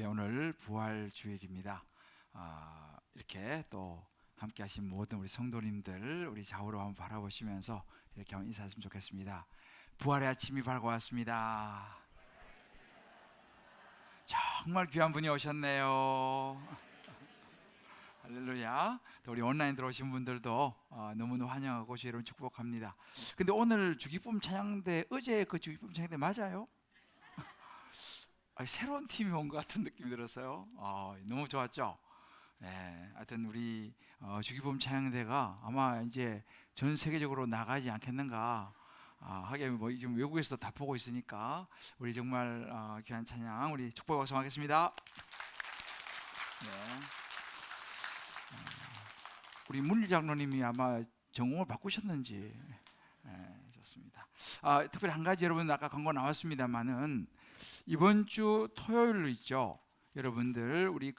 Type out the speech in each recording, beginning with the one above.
오늘 부활 주일입니다. 이렇게 또 함께 하신 모든 우리 성도님들 우리 좌우로 한번 바라보시면서 이렇게 한번 인사했으면 좋겠습니다. 부활의 아침이 밝아왔습니다. 정말 귀한 분이 오셨네요. 할렐루야. 또 우리 온라인 들어오신 분들도 너무너무 환영하고 주의 이름 축복합니다. 근데 오늘 주기쁨 찬양대, 어제 그 주기쁨 찬양대 맞아요? 새로운 팀이 온 것 같은 느낌이 들었어요. 너무 좋았죠? 네, 하여튼 우리 주기쁨 찬양대가 아마 이제 전 세계적으로 나가지 않겠는가. 하긴 뭐 지금 외국에서도 다 보고 있으니까 우리 정말 귀한 찬양 우리 축복 박수하겠습니다. 네. 우리 문일 장로님이 아마 전공을 바꾸셨는지. 네, 좋습니다. 특별히 한 가지, 여러분 아까 광고 나왔습니다만은 이번 주 토요일로 있죠. 여러분들 우리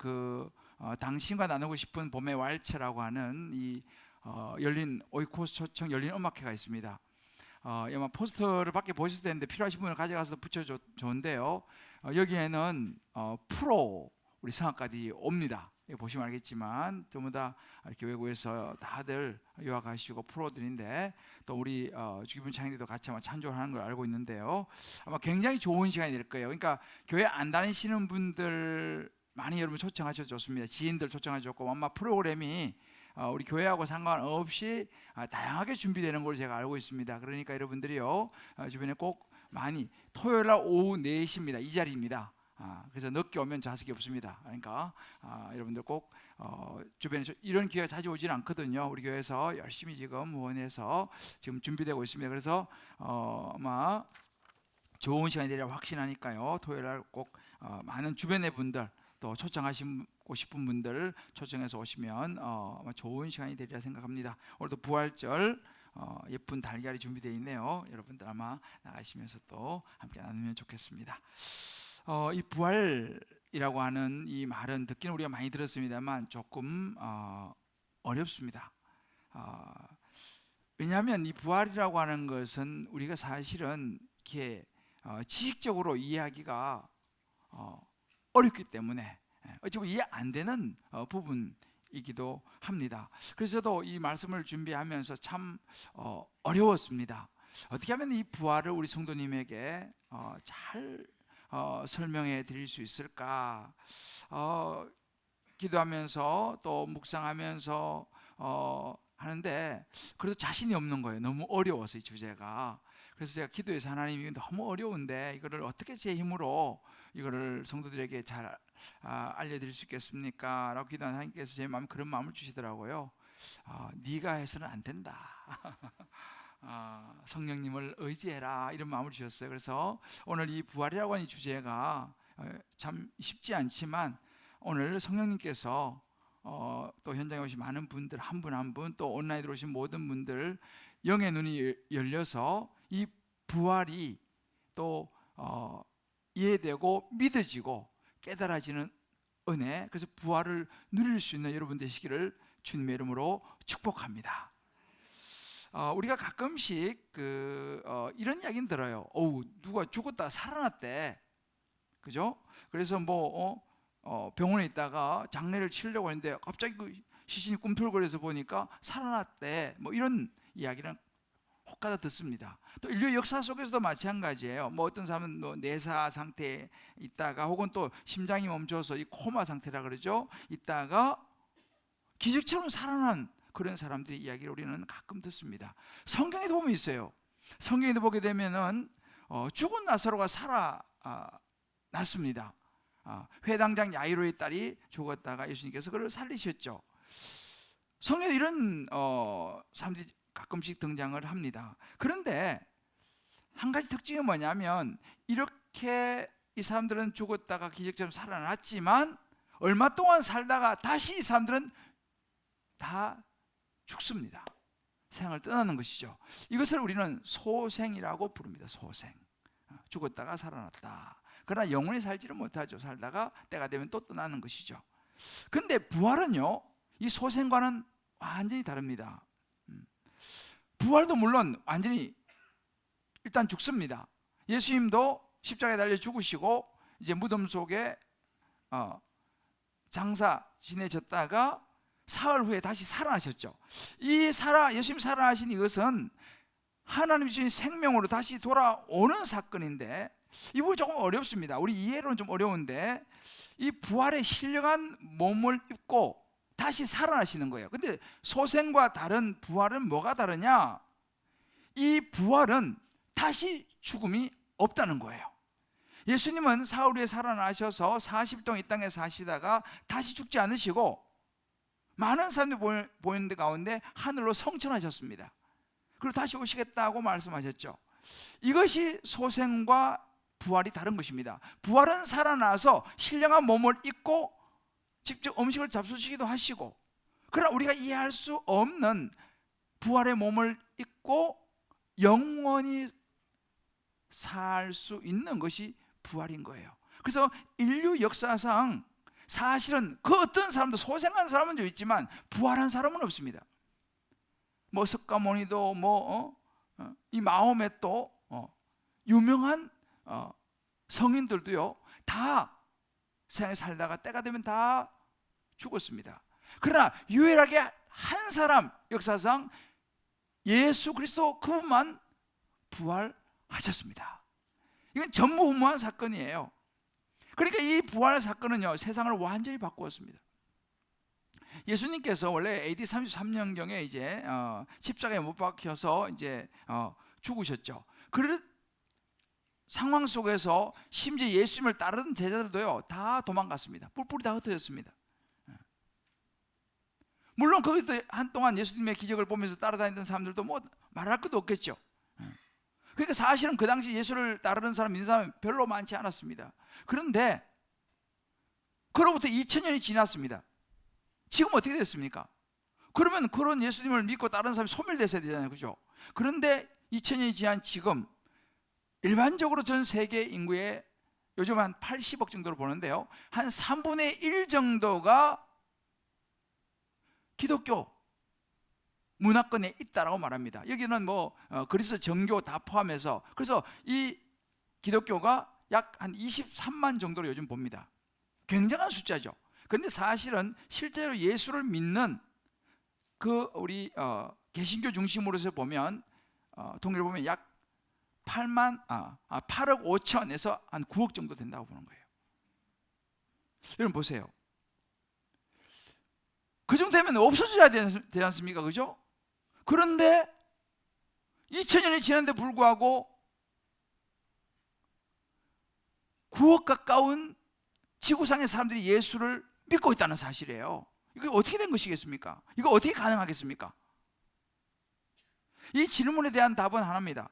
당신과 나누고 싶은 봄의 왈츠라고 하는 이 열린 오이코스 초청 열린 음악회가 있습니다. 아마 포스터를 밖에 보실 텐데 필요하신 분은 가져가서 붙여줘 좋은데요. 여기에는 프로 우리 성악가들이 옵니다. 보시면 알겠지만 전부 다 이렇게 외국에서 다들 유학하시고 프로들인데 또 우리 주기쁨 찬양대도 같이 아마 찬조를 하는 걸 알고 있는데요. 아마 굉장히 좋은 시간이 될 거예요. 그러니까 교회 안 다니시는 분들 많이 여러분 초청하셔도 좋습니다. 지인들 초청하셔도 좋고 아마 프로그램이 우리 교회하고 상관없이 다양하게 준비되는 걸로 제가 알고 있습니다. 그러니까 여러분들이요 주변에 꼭 많이 토요일 날 오후 4시입니다. 이 자리입니다. 그래서 늦게 오면 좌석이 없습니다. 그러니까 여러분들 꼭 주변에 이런 기회가 자주 오지는 않거든요. 우리 교회에서 열심히 지금 후원해서 지금 준비되고 있습니다. 그래서 아마 좋은 시간이 되리라 확신하니까요. 토요일 날 꼭 많은 주변의 분들 또 초청하시고 싶은 분들 초청해서 오시면 아마 좋은 시간이 되리라 생각합니다. 오늘도 부활절 예쁜 달걀이 준비되어 있네요. 여러분들 아마 나가시면서 또 함께 나누면 좋겠습니다. 이 부활이라고 하는 이 말은 듣기는 우리가 많이 들었습니다만 조금 어렵습니다. 왜냐하면 이 부활이라고 하는 것은 우리가 사실은 이렇게 지식적으로 이해하기가 어렵기 때문에 어찌 보면 이해 안 되는 부분이기도 합니다. 그래서 저도 이 말씀을 준비하면서 참 어려웠습니다. 어떻게 하면 이 부활을 우리 성도님에게 잘 설명해 드릴 수 있을까? 기도하면서 또 묵상하면서 하는데 그래도 자신이 없는 거예요. 너무 어려워서 이 주제가. 그래서 제가 기도해서 하나님이 너무 어려운데 이거를 어떻게 제 힘으로 이거를 성도들에게 잘 알려드릴 수 있겠습니까? 라고 기도한 하나님께서 제 마음에 그런 마음을 주시더라고요. 네가 해서는 안 된다. 성령님을 의지해라 이런 마음을 주셨어요. 그래서 오늘 이 부활이라고 하는 주제가 참 쉽지 않지만 오늘 성령님께서 또 현장에 오신 많은 분들 한 분 한 분 또 온라인으로 오신 모든 분들 영의 눈이 열려서 이 부활이 또 이해되고 믿어지고 깨달아지는 은혜, 그래서 부활을 누릴 수 있는 여러분 되시기를 주님의 이름으로 축복합니다. 우리가 가끔씩 이런 이야기는 들어요. 누가 죽었다 살아났대, 그죠? 그래서 병원에 있다가 장례를 치르려고 했는데 갑자기 그 시신이 꿈틀거려서 보니까 살아났대. 이런 이야기는 혹가다 듣습니다. 또 인류 역사 속에서도 마찬가지예요. 어떤 사람은 내사 상태에 있다가 혹은 또 심장이 멈춰서 이 코마 상태라 그러죠. 있다가 기적처럼 살아난 그런 사람들의 이야기를 우리는 가끔 듣습니다. 성경에도 보면 있어요. 성경에도 보게 되면은 죽은 나사로가 살아났습니다. 회당장 야이로의 딸이 죽었다가 예수님께서 그를 살리셨죠. 성경에 이런 사람들이 가끔씩 등장을 합니다. 그런데 한 가지 특징이 뭐냐면 이렇게 이 사람들은 죽었다가 기적처럼 살아났지만 얼마 동안 살다가 다시 이 사람들은 다 죽습니다. 세상을 떠나는 것이죠. 이것을 우리는 소생이라고 부릅니다. 소생. 죽었다가 살아났다. 그러나 영원히 살지를 못하죠. 살다가 때가 되면 또 떠나는 것이죠. 근데 부활은요, 이 소생과는 완전히 다릅니다. 부활도 물론 완전히 일단 죽습니다. 예수님도 십자가에 달려 죽으시고 이제 무덤 속에 장사 지내셨다가 사흘 후에 다시 살아나셨죠. 예수님 살아나신 이것은 하나님 주신 생명으로 다시 돌아오는 사건인데, 이 부분이 조금 어렵습니다. 우리 이해로는 좀 어려운데, 이 부활의 신령한 몸을 입고 다시 살아나시는 거예요. 근데 소생과 다른 부활은 뭐가 다르냐? 이 부활은 다시 죽음이 없다는 거예요. 예수님은 사흘 후에 살아나셔서 40일 동안 이 땅에 사시다가 다시 죽지 않으시고 많은 사람들이 보이는 데 가운데 하늘로 성천하셨습니다. 그리고 다시 오시겠다고 말씀하셨죠. 이것이 소생과 부활이 다른 것입니다. 부활은 살아나서 신령한 몸을 입고 직접 음식을 잡수시기도 하시고, 그러나 우리가 이해할 수 없는 부활의 몸을 입고 영원히 살 수 있는 것이 부활인 거예요. 그래서 인류 역사상 사실은 그 어떤 사람도, 소생한 사람은 좀 있지만 부활한 사람은 없습니다. 뭐 석가모니도 이 마호메도 유명한 성인들도요, 다 세상에 살다가 때가 되면 다 죽었습니다. 그러나 유일하게 한 사람, 역사상 예수 그리스도 그분만 부활하셨습니다. 이건 전무후무한 사건이에요. 그러니까 이 부활 사건은요, 세상을 완전히 바꾸었습니다. 예수님께서 원래 AD 33년경에 이제 십자가에 못 박혀서 이제 죽으셨죠. 그 상황 속에서 심지어 예수님을 따르는 제자들도요, 다 도망갔습니다. 뿔뿔이 다 흩어졌습니다. 물론 거기서 한동안 예수님의 기적을 보면서 따라다니던 사람들도 뭐 말할 것도 없겠죠. 그러니까 사실은 그 당시 예수를 따르는 사람, 믿는 사람은 별로 많지 않았습니다. 그런데 그로부터 2000년이 지났습니다. 지금 어떻게 됐습니까? 그러면 그런 예수님을 믿고 따르는 사람이 소멸됐어야 되잖아요, 그죠? 그런데 2000년이 지난 지금 일반적으로 전 세계 인구의 요즘 한 80억 정도로 보는데요, 한 3분의 1 정도가 기독교 문화권에 있다라고 말합니다. 여기는 뭐 그리스 정교 다 포함해서, 그래서 이 기독교가 약 한 23만 정도로 요즘 봅니다. 굉장한 숫자죠. 그런데 사실은 실제로 예수를 믿는 그 우리 개신교 중심으로 해서 보면 통계를 보면 약 8억 5천에서 한 9억 정도 된다고 보는 거예요. 여러분 보세요. 그 정도 되면 없어져야 되지 않습니까? 그죠? 그런데 2000년이 지났는데 불구하고 9억 가까운 지구상의 사람들이 예수를 믿고 있다는 사실이에요. 이거 어떻게 된 것이겠습니까? 이거 어떻게 가능하겠습니까? 이 질문에 대한 답은 하나입니다.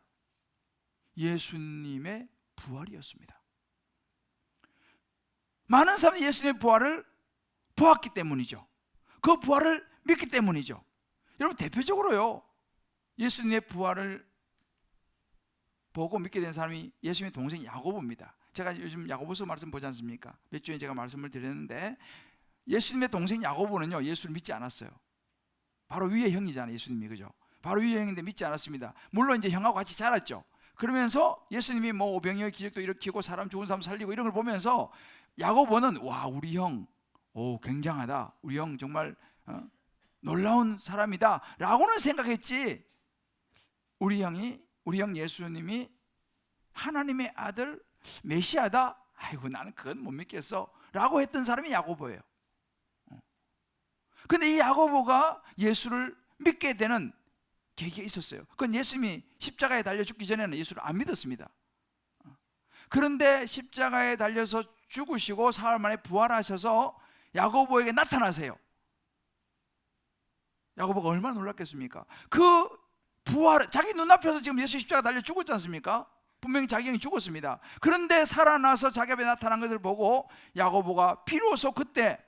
예수님의 부활이었습니다. 많은 사람들이 예수님의 부활을 보았기 때문이죠. 그 부활을 믿기 때문이죠. 여러분, 대표적으로요, 예수님의 부활을 보고 믿게 된 사람이 예수님의 동생 야고보입니다. 제가 요즘 야고보서 말씀 보지 않습니까? 몇 주에 제가 말씀을 드렸는데, 예수님의 동생 야고보는요, 예수를 믿지 않았어요. 바로 위의 형이잖아요, 예수님이. 그죠? 바로 위의 형인데 믿지 않았습니다. 물론 이제 형하고 같이 자랐죠. 그러면서 예수님이 뭐 오병이어 기적도 일으키고 사람 죽은 사람 살리고 이런 걸 보면서 야고보는, 와, 우리 형, 오, 굉장하다, 우리 형 정말 놀라운 사람이다 라고는 생각했지, 우리 형 예수님이 하나님의 아들 메시아다, 아이고 나는 그건 못 믿겠어 라고 했던 사람이 야고보예요. 근데 이 야고보가 예수를 믿게 되는 계기가 있었어요. 그건 예수님이 십자가에 달려 죽기 전에는 예수를 안 믿었습니다. 그런데 십자가에 달려서 죽으시고 사흘 만에 부활하셔서 야고보에게 나타나세요. 야고보가 얼마나 놀랐겠습니까? 그 부활, 자기 눈앞에서 지금 예수 십자가 달려 죽었지 않습니까? 분명히 자기 형이 죽었습니다. 그런데 살아나서 자기 앞에 나타난 것을 보고 야고보가 비로소 그때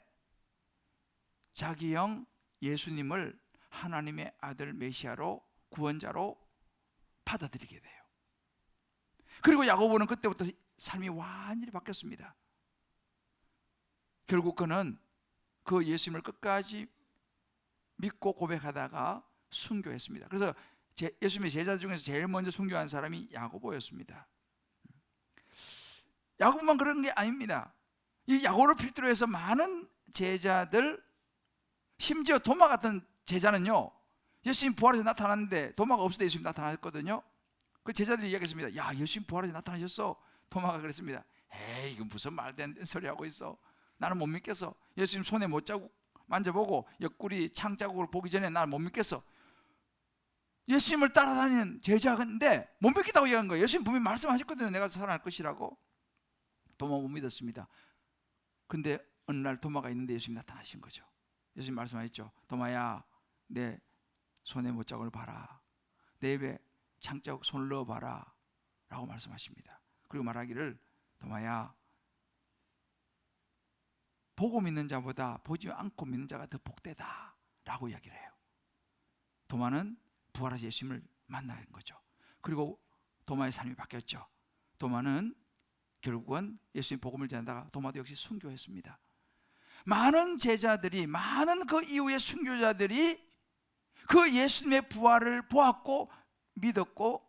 자기 형 예수님을 하나님의 아들 메시아로, 구원자로 받아들이게 돼요. 그리고 야고보는 그때부터 삶이 완전히 바뀌었습니다. 결국 그는 그 예수님을 끝까지 믿고 고백하다가 순교했습니다. 그래서 예수님의 제자 중에서 제일 먼저 순교한 사람이 야고보였습니다. 야고보만 그런 게 아닙니다. 이 약오를 필두로 해서 많은 제자들, 심지어 도마 같은 제자는요, 예수님 부활해서 나타났는데 도마가 없을 때 예수님 나타났거든요. 그 제자들이 이야기했습니다. 야, 예수님 부활해서 나타나셨어. 도마가 그랬습니다. 에이, 이건 무슨 말도 안 되는 소리 하고 있어. 나는 못 믿겠어. 예수님 손에 못자국 만져보고 옆구리 창자국을 보기 전에 나는 못 믿겠어. 예수님을 따라다니는 제자인데 못 믿겠다고 얘기한 거예요. 예수님 분명히 말씀하셨거든요. 내가 살아날 것이라고. 도마 못 믿었습니다. 근데 어느 날 도마가 있는데 예수님이 나타나신 거죠. 예수님 말씀하셨죠. 도마야, 내 손에 못자국을 봐라. 내 입에 창자국 손을 넣어봐라 라고 말씀하십니다. 그리고 말하기를, 도마야, 보고 믿는 자보다 보지 않고 믿는 자가 더 복되다 라고 이야기를 해요. 도마는 부활하신 예수님을 만난 거죠. 그리고 도마의 삶이 바뀌었죠. 도마는 결국은 예수님 복음을 전하다가 도마도 역시 순교했습니다. 많은 제자들이, 많은 그 이후의 순교자들이 그 예수님의 부활을 보았고 믿었고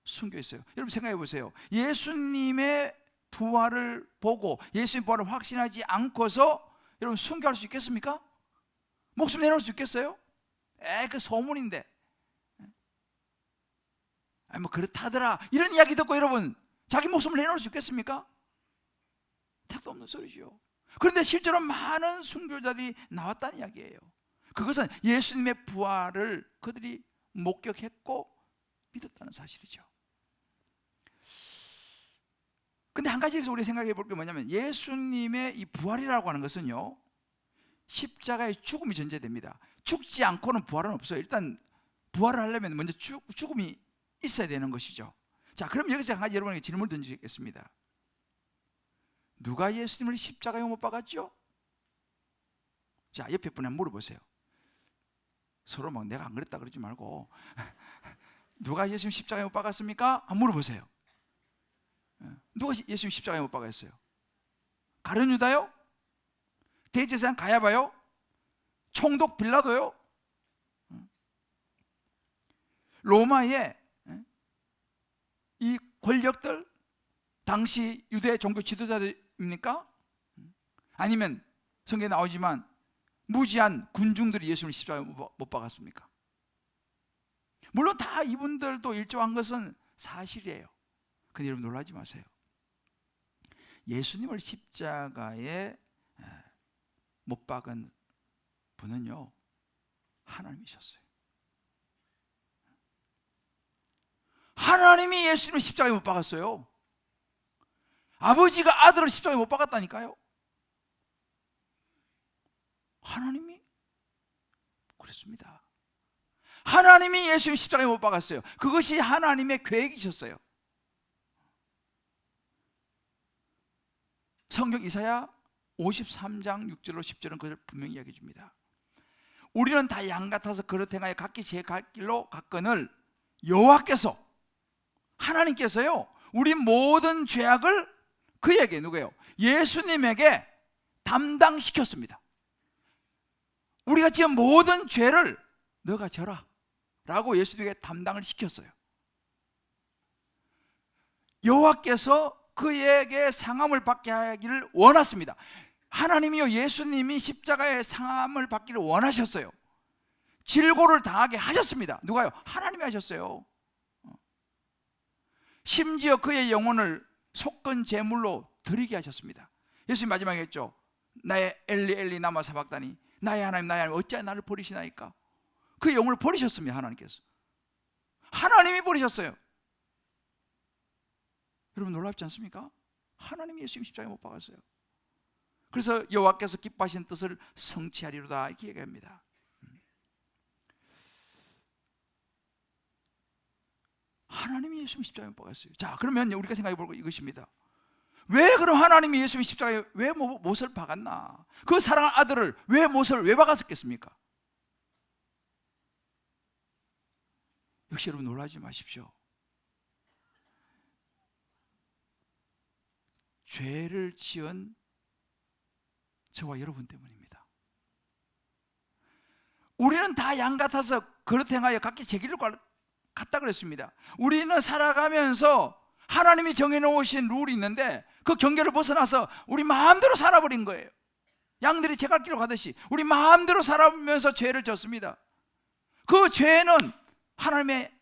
순교했어요. 여러분 생각해 보세요. 예수님의 부활을 보고 예수님 부활을 확신하지 않고서 여러분 순교할 수 있겠습니까? 목숨 내놓을 수 있겠어요? 그 소문인데, 뭐 그렇다더라 이런 이야기 듣고 여러분 자기 목숨을 내놓을 수 있겠습니까? 택도 없는 소리죠. 그런데 실제로 많은 순교자들이 나왔다는 이야기예요. 그것은 예수님의 부활을 그들이 목격했고 믿었다는 사실이죠. 근데 한 가지 여기서 우리 생각해 볼 게 뭐냐면, 예수님의 이 부활이라고 하는 것은요, 십자가의 죽음이 전제됩니다. 죽지 않고는 부활은 없어요. 일단 부활을 하려면 먼저 죽음이 있어야 되는 것이죠. 자, 그럼 여기서 한 가지 여러분에게 질문을 던지겠습니다. 누가 예수님을 십자가에 못 박았죠? 자, 옆에 분한테 물어보세요. 서로 막 내가 안 그랬다 그러지 말고 누가 예수님 십자가에 못 박았습니까? 한번 물어보세요. 누가 예수님 십자가에 못 박았어요? 가룟 유다요? 대제사장 가야바요? 총독 빌라도요? 로마의 이 권력들, 당시 유대 종교 지도자들입니까? 아니면 성경에 나오지만 무지한 군중들이 예수님을 십자가에 못 박았습니까? 물론 다 이분들도 일조한 것은 사실이에요. 근데 여러분 놀라지 마세요. 예수님을 십자가에 못 박은 분은요, 하나님이셨어요. 하나님이 예수님을 십자가에 못 박았어요. 아버지가 아들을 십자가에 못 박았다니까요. 하나님이 그랬습니다. 하나님이 예수님 십자가에 못 박았어요. 그것이 하나님의 계획이셨어요. 성경 이사야 53장 6절로 10절은 그걸 분명히 이야기해 줍니다. 우리는 다 양 같아서 그릇 행하여 각기 제 갈 길로 갔거늘 여호와께서, 하나님께서요, 우리 모든 죄악을 그에게, 누구예요? 예수님에게 담당시켰습니다. 우리가 지은 모든 죄를 너가 져라 라고 예수님에게 담당을 시켰어요. 여호와께서 그에게 상함을 받게 하기를 원했습니다. 하나님이요, 예수님이 십자가의 상함을 받기를 원하셨어요. 질고를 당하게 하셨습니다. 누가요? 하나님이 하셨어요. 심지어 그의 영혼을 속건 제물로 드리게 하셨습니다. 예수님 마지막에 했죠. 나의 엘리 엘리 나마 사박다니, 나의 하나님 어찌하여 나를 버리시나이까. 그 영혼을 버리셨습니다. 하나님께서. 하나님이 버리셨어요. 여러분 놀랍지 않습니까? 하나님이 예수님 십자가에 못 박았어요. 그래서 여호와께서 기뻐하신 뜻을 성취하리로다 이렇게 얘기합니다. 하나님이 예수님 십자가에 못 박았어요. 자, 그러면 우리가 생각해 볼 거 이것입니다. 왜 그럼 하나님이 예수님 십자가에 왜 못을 박았나? 그 사랑하는 아들을 왜 못을 왜 박았겠습니까? 역시 여러분 놀라지 마십시오. 죄를 지은 저와 여러분 때문입니다. 우리는 다 양 같아서 그릇 행하여 각기 제 길로 갔다 그랬습니다. 우리는 살아가면서 하나님이 정해놓으신 룰이 있는데 그 경계를 벗어나서 우리 마음대로 살아버린 거예요. 양들이 제갈길로 가듯이 우리 마음대로 살아면서 죄를 졌습니다. 그 죄는 하나님의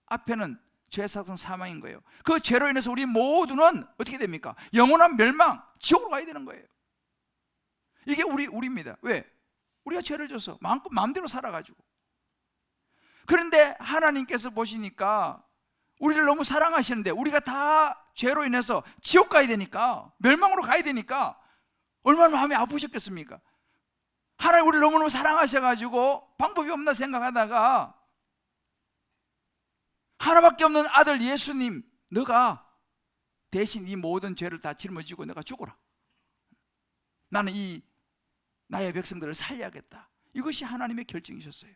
앞에는 죄사건 사망인 거예요. 그 죄로 인해서 우리 모두는 어떻게 됩니까? 영원한 멸망, 지옥으로 가야 되는 거예요. 이게 우리입니다. 왜? 우리가 죄를 져서 마음대로 살아가지고. 그런데 하나님께서 보시니까 우리를 너무 사랑하시는데 우리가 다 죄로 인해서 지옥 가야 되니까, 멸망으로 가야 되니까 얼마나 마음이 아프셨겠습니까? 하나님 우리를 너무너무 사랑하셔가지고 방법이 없나 생각하다가 하나밖에 없는 아들 예수님, 너가 대신 이 모든 죄를 다 짊어지고 너가 죽어라. 나는 이 나의 백성들을 살려야겠다. 이것이 하나님의 결정이셨어요.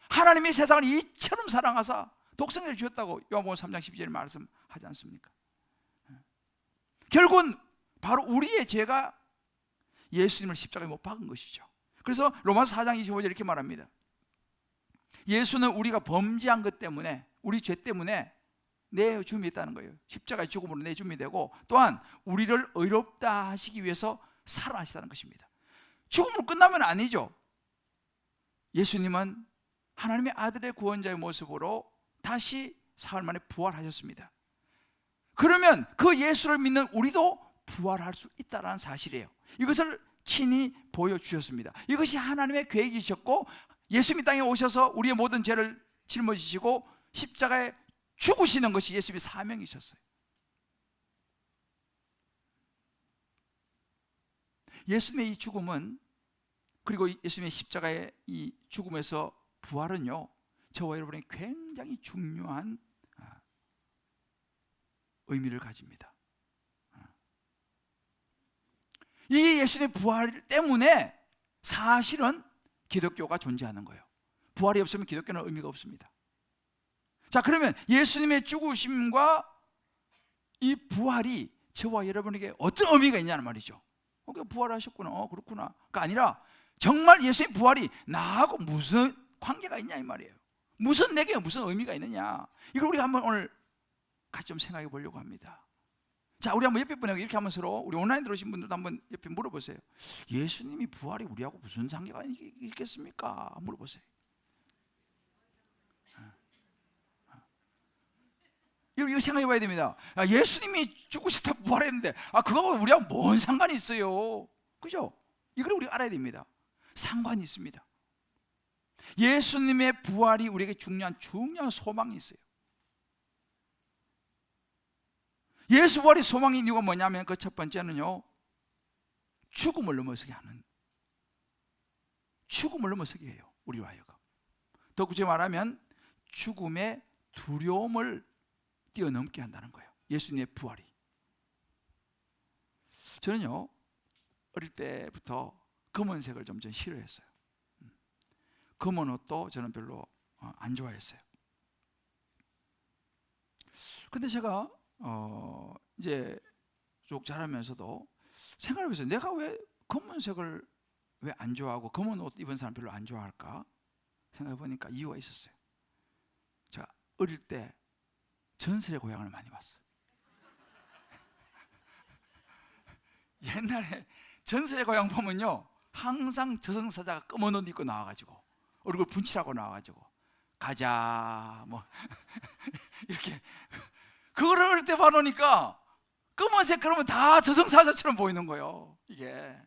하나님이 세상을 이처럼 사랑하사 독생자를 주었다고 요한복음 3장 12절에 말씀하지 않습니까? 결국은 바로 우리의 죄가 예수님을 십자가에 못 박은 것이죠. 그래서 로마서 4장 25절 이렇게 말합니다. 예수는 우리가 범죄한 것 때문에, 우리 죄 때문에 내 죽음이 있다는 거예요. 십자가의 죽음으로 내 죽음이 되고, 또한 우리를 의롭다 하시기 위해서 살아나시다는 것입니다. 죽음으로 끝나면 아니죠. 예수님은 하나님의 아들의 구원자의 모습으로 다시 사흘 만에 부활하셨습니다. 그러면 그 예수를 믿는 우리도 부활할 수 있다는 사실이에요. 이것을 친히 보여주셨습니다. 이것이 하나님의 계획이셨고, 예수님이 땅에 오셔서 우리의 모든 죄를 짊어지시고 십자가에 죽으시는 것이 예수님의 사명이셨어요. 예수님의 이 죽음은, 그리고 예수님의 십자가의 이 죽음에서 부활은요, 저와 여러분의 굉장히 중요한 의미를 가집니다. 이 예수님의 부활 때문에 사실은 기독교가 존재하는 거예요. 부활이 없으면 기독교는 의미가 없습니다. 자, 그러면 예수님의 죽으심과 이 부활이 저와 여러분에게 어떤 의미가 있냐는 말이죠. 부활하셨구나, 그렇구나가 아니라 정말 예수의 부활이 나하고 무슨 관계가 있냐 이 말이에요. 내게 무슨 의미가 있느냐, 이걸 우리가 한번 오늘 같이 좀 생각해 보려고 합니다. 자, 우리 한번 옆에 분에게 이렇게 한번 서로, 우리 온라인 들어오신 분들도 한번 옆에 물어보세요. 예수님이 부활이 우리하고 무슨 관계가 있겠습니까? 물어보세요. 이거 생각해 봐야 됩니다. 예수님이 죽으시다 부활했는데 그거 우리하고 뭔 상관이 있어요? 그죠? 이걸 우리가 알아야 됩니다. 상관이 있습니다. 예수님의 부활이 우리에게 중요한 소망이 있어요. 예수 부활이 소망인 이유가 뭐냐면, 그 첫 번째는요, 죽음을 넘어서게 하는, 죽음을 넘어서게 해요. 우리와 하여금. 더 구체적으로 말하면 죽음의 두려움을 뛰어넘게 한다는 거예요. 예수님의 부활이. 저는요, 어릴 때부터 검은색을 좀 싫어했어요. 검은 옷도 저는 별로 안 좋아했어요. 근데 제가 이제 쭉 자라면서도 생각을 해봤어요. 내가 왜 검은색을 왜 안 좋아하고 검은 옷 입은 사람 별로 안 좋아할까 생각해 보니까 이유가 있었어요. 제가 어릴 때 전설의 고향을 많이 봤어요. 옛날에 전설의 고향 보면요, 항상 저승사자가 검은 옷 입고 나와가지고 얼굴 분칠하고 나와가지고 가자 뭐 이렇게, 그거를 어릴 때 봐놓으니까 검은색 그러면 다 저승사자처럼 보이는 거예요. 이게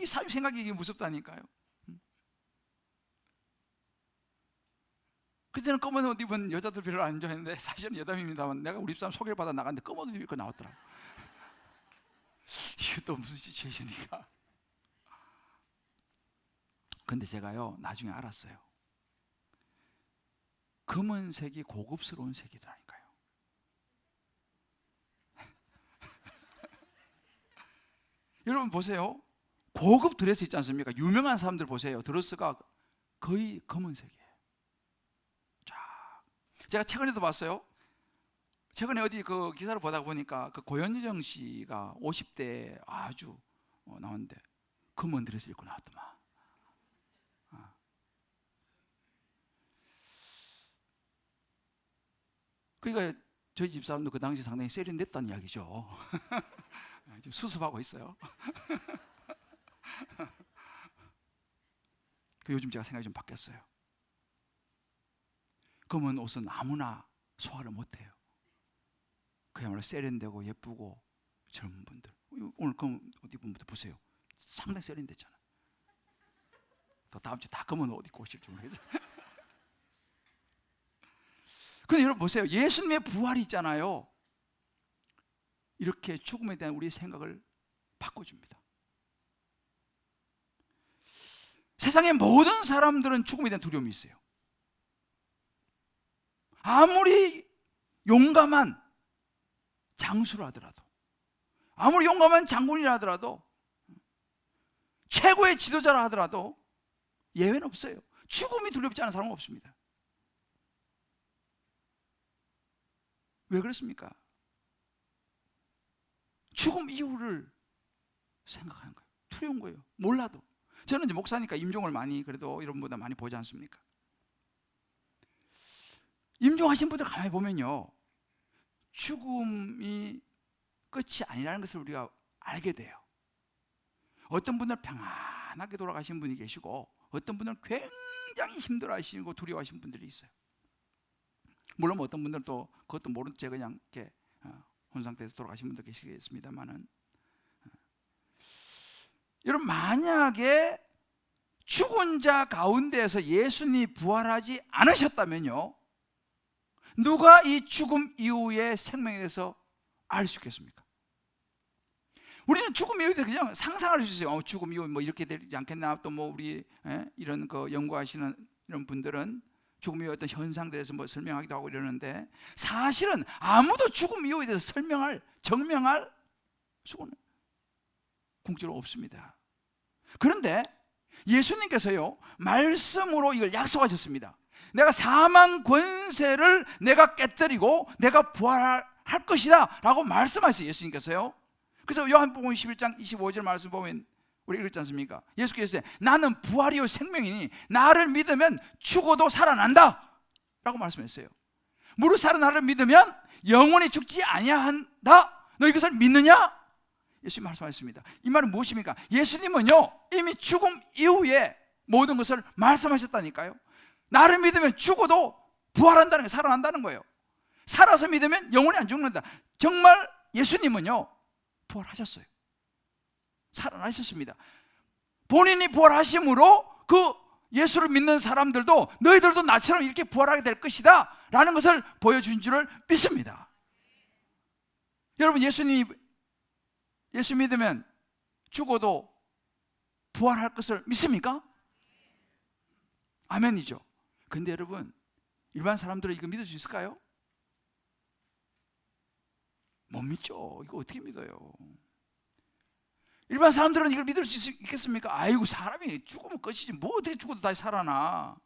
사람 생각이 이게 무섭다니까요. 그전에는 검은 옷 입은 여자들 별로 안 좋아했는데, 사실은 여담입니다만 내가 우리 집사람 소개를 받아 나갔는데 검은 옷 입고 나왔더라고. 이게 또 무슨 시츄에이션이니까. 근데 제가요, 나중에 알았어요. 검은색이 고급스러운 색이라니까요. 여러분 보세요. 고급 드레스 있지 않습니까? 유명한 사람들 보세요. 드레스가 거의 검은색이에요. 자, 제가 최근에도 봤어요. 최근에 어디 그 기사를 보다 보니까 그 고현정 씨가 50대에 아주 나왔는데 검은 드레스 입고 나왔더만. 그러니까 저희 집사람도 그 당시 상당히 세련됐다는 이야기죠. 지금 수습하고 있어요. 요즘 제가 생각이 좀 바뀌었어요. 검은 옷은 아무나 소화를 못해요. 그야말로 세련되고 예쁘고 젊은 분들. 오늘 검은 옷 입은 분들 보세요. 상당히 세련됐잖아요. 또 다음 주에 다 검은 옷 입고 오실 줄 모르겠죠. 근데 여러분 보세요. 예수님의 부활이 있잖아요. 이렇게 죽음에 대한 우리의 생각을 바꿔줍니다. 세상의 모든 사람들은 죽음에 대한 두려움이 있어요. 아무리 용감한 장수를 하더라도, 아무리 용감한 장군이라 하더라도, 최고의 지도자라 하더라도 예외는 없어요. 죽음이 두렵지 않은 사람은 없습니다. 왜 그렇습니까? 죽음 이후를 생각하는 거예요. 두려운 거예요. 몰라도. 저는 이제 목사니까 임종을 많이 그래도 여러분보다 많이 보지 않습니까? 임종하신 분들 가만히 보면요, 죽음이 끝이 아니라는 것을 우리가 알게 돼요. 어떤 분들은 평안하게 돌아가신 분이 계시고, 어떤 분들은 굉장히 힘들어하시고 두려워하시는 분들이 있어요. 물론 어떤 분들은 또 그것도 모른 채 그냥 이렇게 혼 상태에서 돌아가신 분도 계시겠습니다만은, 여러분 만약에 죽은 자 가운데에서 예수님이 부활하지 않으셨다면요, 누가 이 죽음 이후의 생명에 대해서 알 수 있겠습니까? 우리는 죽음 이후에 그냥 상상할 수 있어요. 죽음 이후 뭐 이렇게 되지 않겠나. 또 뭐 우리 이런 그 연구하시는 이런 분들은 죽음 이후 어떤 현상들에서 뭐 설명하기도 하고 이러는데, 사실은 아무도 죽음 이후에 대해서 정명할 수는 궁극적으로 없습니다. 그런데 예수님께서요, 말씀으로 이걸 약속하셨습니다. 내가 사망 권세를 내가 깨뜨리고 내가 부활할 것이다 라고 말씀하셨어요, 예수님께서요. 그래서 요한복음 11장 25절 말씀 보면 우리 읽었지 않습니까? 예수께서 나는 부활이요 생명이니 나를 믿으면 죽어도 살아난다 라고 말씀했어요. 무릇 살아 나를 믿으면 영원히 죽지 아니한다. 너 이것을 믿느냐? 예수님 말씀하셨습니다. 이 말은 무엇입니까? 예수님은요, 이미 죽음 이후에 모든 것을 말씀하셨다니까요. 나를 믿으면 죽어도 부활한다는 게 살아난다는 거예요. 살아서 믿으면 영원히 안 죽는다. 정말 예수님은요, 부활하셨어요. 살아나셨습니다. 본인이 부활하심으로 그 예수를 믿는 사람들도 너희들도 나처럼 이렇게 부활하게 될 것이다 라는 것을 보여준 줄을 믿습니다. 여러분, 예수 믿으면 죽어도 부활할 것을 믿습니까? 아멘이죠. 근데 여러분, 일반 사람들은 이거 믿을 수 있을까요? 못 믿죠. 이거 어떻게 믿어요? 일반 사람들은 이걸 믿을 수 있겠습니까? 아이고, 사람이 죽으면 끝이지 뭐 어떻게 죽어도 다시 살아나.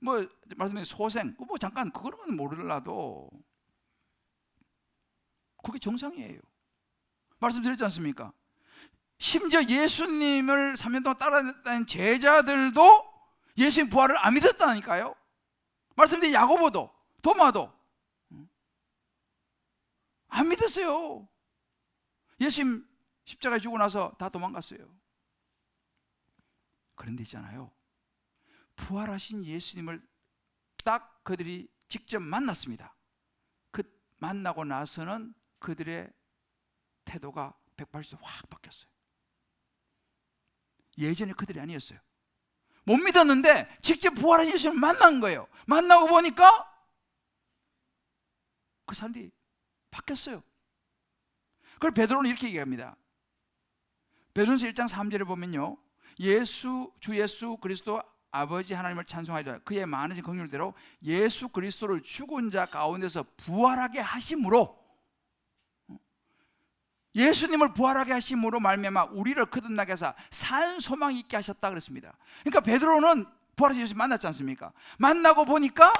뭐 말씀드린 소생, 뭐 잠깐 그거는 모르라도 그게 정상이에요. 말씀드렸지 않습니까? 심지어 예수님을 3년 동안 따라다닌 제자들도 예수님 부활을 안 믿었다니까요. 말씀드린 야고보도 도마도 안 믿었어요. 예수님 십자가에 죽고 나서 다 도망갔어요. 그런데 있잖아요, 부활하신 예수님을 딱 그들이 직접 만났습니다. 그 만나고 나서는 그들의 태도가 180도 확 바뀌었어요. 예전에 그들이 아니었어요. 못 믿었는데 직접 부활하신 예수님을 만난 거예요. 만나고 보니까 그 사람들이 바뀌었어요. 그걸 베드로는 이렇게 얘기합니다. 베드로서 1장 3절에 보면요, 주 예수 그리스도 아버지 하나님을 찬송하리라. 그의 많으신 긍휼대로 예수 그리스도를 죽은 자 가운데서 부활하게 하심으로, 예수님을 부활하게 하심으로 말미암아 우리를 거듭나게 하사 산 소망이 있게 하셨다 그랬습니다. 그러니까 베드로는 부활하신 예수님 만났지 않습니까? 만나고 보니까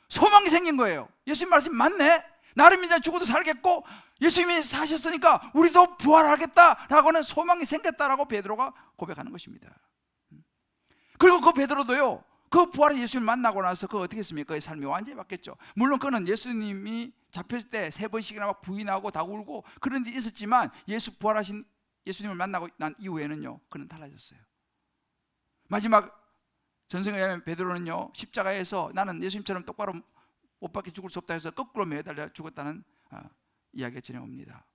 소망이 생긴 거예요. 예수님 말씀이 맞네, 나를 믿으면 죽어도 살겠고 예수님이 사셨으니까 우리도 부활하겠다라고는 소망이 생겼다라고 베드로가 고백하는 것입니다. 그리고 그 베드로도요, 그 부활의 예수님을 만나고 나서 그 어떻게 했습니까? 그의 삶이 완전히 바뀌었죠. 물론 그는 예수님이 잡혔을 때 3번씩이나 막 부인하고 다 울고 그런 일이 있었지만 예수 부활하신 예수님을 만나고 난 이후에는요, 그는 달라졌어요. 마지막 전생에 베드로는요, 십자가에서 나는 예수님처럼 똑바로 못 박혀 죽을 수 없다 해서 거꾸로 매달려 죽었다는 이야기가 전해옵니다.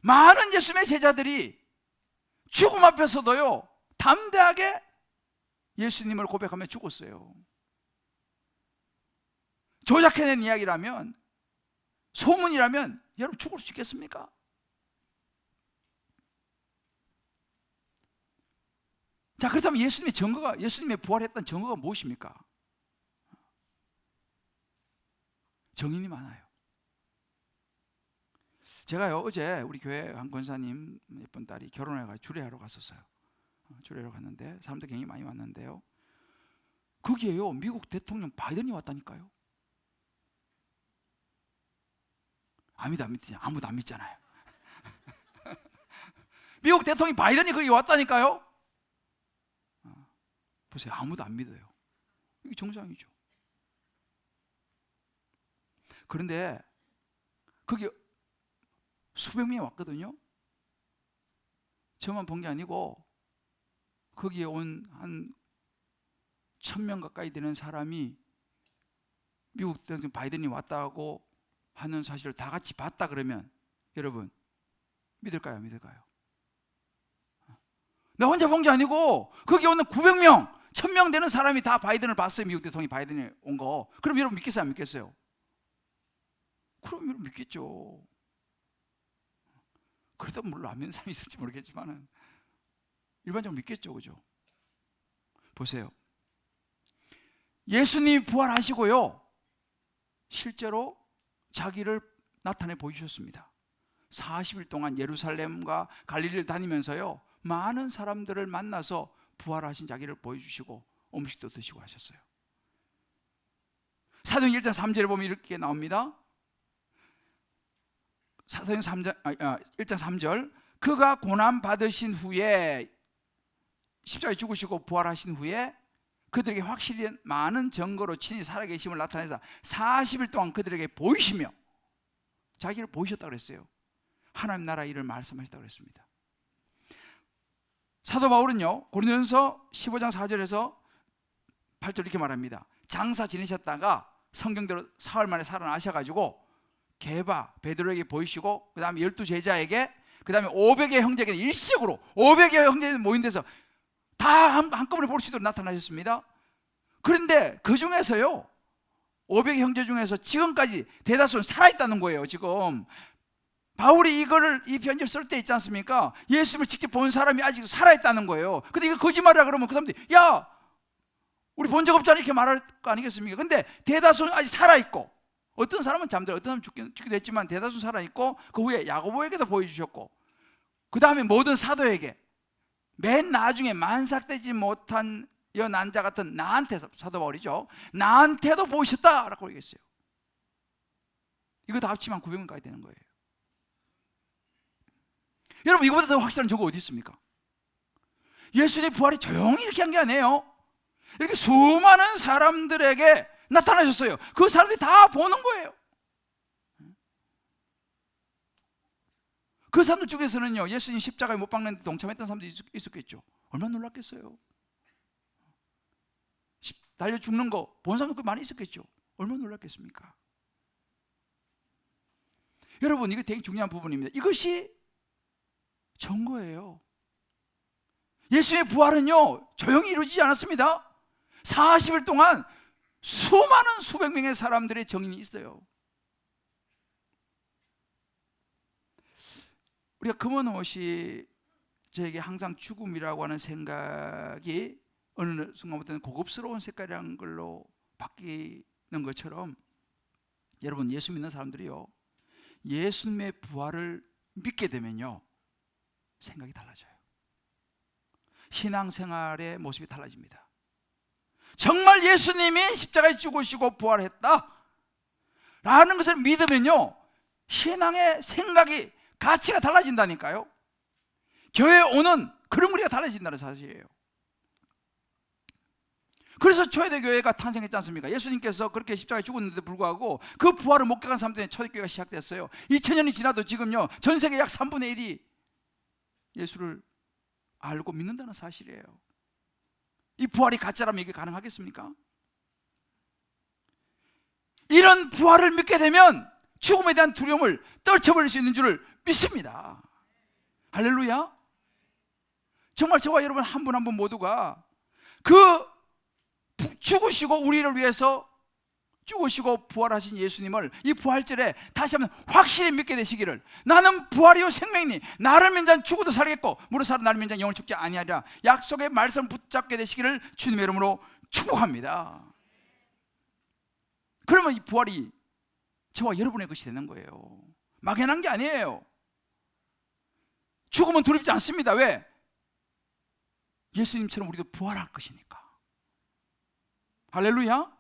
많은 예수님의 제자들이 죽음 앞에서도요, 담대하게 예수님을 고백하며 죽었어요. 조작해낸 이야기라면, 소문이라면 여러분 죽을 수 있겠습니까? 자, 그렇다면 예수님의 부활했던 증거가 무엇입니까? 정인이 많아요. 제가요, 어제 우리 교회 한 권사님 예쁜 딸이 결혼해가지고 주례하러 갔었어요. 주례하러 갔는데 사람들 굉장히 많이 왔는데요, 거기에요, 미국 대통령 바이든이 왔다니까요. 아무도 안 믿잖아요. 미국 대통령 바이든이 거기 왔다니까요. 보세요, 아무도 안 믿어요. 이게 정상이죠. 그런데 거기 수백 명이 왔거든요. 저만 본 게 아니고 거기에 온 한 1000명 가까이 되는 사람이 미국 대통령 바이든이 왔다고 하는 사실을 다 같이 봤다 그러면 여러분 믿을까요? 안 믿을까요? 나 혼자 본 게 아니고 거기 오는 900명, 1000명 되는 사람이 다 바이든을 봤어요. 미국 대통령이 바이든이 온 거. 그럼 여러분 믿겠어요? 안 믿겠어요? 그럼 여러분 믿겠죠. 그래도 물론 안 믿는 사람이 있을지 모르겠지만 일반적으로 믿겠죠. 그죠? 보세요, 예수님이 부활하시고요, 실제로 자기를 나타내 보이셨습니다. 40일 동안 예루살렘과 갈릴리를 다니면서요, 많은 사람들을 만나서 부활하신 자기를 보여주시고 음식도 드시고 하셨어요. 사도행 1장 3절에 보면 이렇게 나옵니다. 사도행 1장 3절, 그가 고난 받으신 후에 십자가에 죽으시고 부활하신 후에 그들에게 확실히 많은 증거로 친히 살아계심을 나타내서 40일 동안 그들에게 보이시며 자기를 보이셨다고 그랬어요. 하나님 나라 일을 말씀하셨다고 그랬습니다. 사도 바울은요, 고린도전서 15장 4절에서 8절 이렇게 말합니다. 장사 지내셨다가 성경대로 사흘 만에 살아나셔가지고 게바 베드로에게 보이시고 그 다음에 12제자에게 그 다음에 500의 형제에게 일시적으로 500의 형제들 모인 데서 다 한꺼번에 볼 수 있도록 나타나셨습니다. 그런데 그 중에서요, 500의 형제 중에서 지금까지 대다수는 살아있다는 거예요. 지금 바울이 이 편지를 쓸 때 있지 않습니까? 예수님을 직접 본 사람이 아직 살아있다는 거예요. 근데 이거 거짓말이라 그러면 그 사람들이 야, 우리 본 적 없잖아 이렇게 말할 거 아니겠습니까? 근데 대다수는 아직 살아있고, 어떤 사람은 잠들어, 어떤 사람은 죽기도 했지만 대다수는 살아있고, 그 후에 야고보에게도 보여주셨고, 그 다음에 모든 사도에게, 맨 나중에 만삭되지 못한 여난자 같은 나한테, 사도 바울이죠, 나한테도 보이셨다라고 얘기했어요. 이거 다 합치면 900명까지 되는 거예요. 여러분, 이거보다 더 확실한 증거 어디 있습니까? 예수님의 부활이 조용히 이렇게 한 게 아니에요. 이렇게 수많은 사람들에게 나타나셨어요. 그 사람들이 다 보는 거예요. 그 사람들 중에서는요, 예수님 십자가에 못 박는데 동참했던 사람들이 있었겠죠. 얼마나 놀랐겠어요. 달려 죽는 거 본 사람도 많이 있었겠죠. 얼마나 놀랐겠습니까? 여러분, 이거 되게 중요한 부분입니다. 이것이 증거예요. 예수의 부활은요, 조용히 이루어지지 않았습니다. 40일 동안 수많은 수백 명의 사람들의 증인이 있어요. 우리가 금은 옷이 저에게 항상 죽음이라고 하는 생각이 어느 순간부터는 고급스러운 색깔이라는 걸로 바뀌는 것처럼, 여러분, 예수 믿는 사람들이요, 예수님의 부활을 믿게 되면요, 생각이 달라져요. 신앙생활의 모습이 달라집니다. 정말 예수님이 십자가에 죽으시고 부활했다 라는 것을 믿으면요, 신앙의 생각이, 가치가 달라진다니까요. 교회에 오는 그런 우리가 달라진다는 사실이에요. 그래서 초대교회가 탄생했지 않습니까? 예수님께서 그렇게 십자가에 죽었는데도 불구하고 그 부활을 목격한 사람들이 초대교회가 시작됐어요. 2000년이 지나도 지금요, 전 세계 약 3분의 1이 예수를 알고 믿는다는 사실이에요. 이 부활이 가짜라면 이게 가능하겠습니까? 이런 부활을 믿게 되면 죽음에 대한 두려움을 떨쳐버릴 수 있는 줄을 믿습니다. 할렐루야. 정말 저와 여러분 한 분 한 분 모두가 그 죽으시고 우리를 위해서 죽으시고 부활하신 예수님을 이 부활절에 다시 한번 확실히 믿게 되시기를, 나는 부활이요 생명이니 나를 믿는 자는 죽어도 살겠고 무릇 살아 나를 믿는 자는 영원히 죽지 아니하리라 약속의 말씀을 붙잡게 되시기를 주님의 이름으로 축복합니다. 그러면 이 부활이 저와 여러분의 것이 되는 거예요. 막연한 게 아니에요. 죽으면 두렵지 않습니다. 왜? 예수님처럼 우리도 부활할 것이니까. 할렐루야.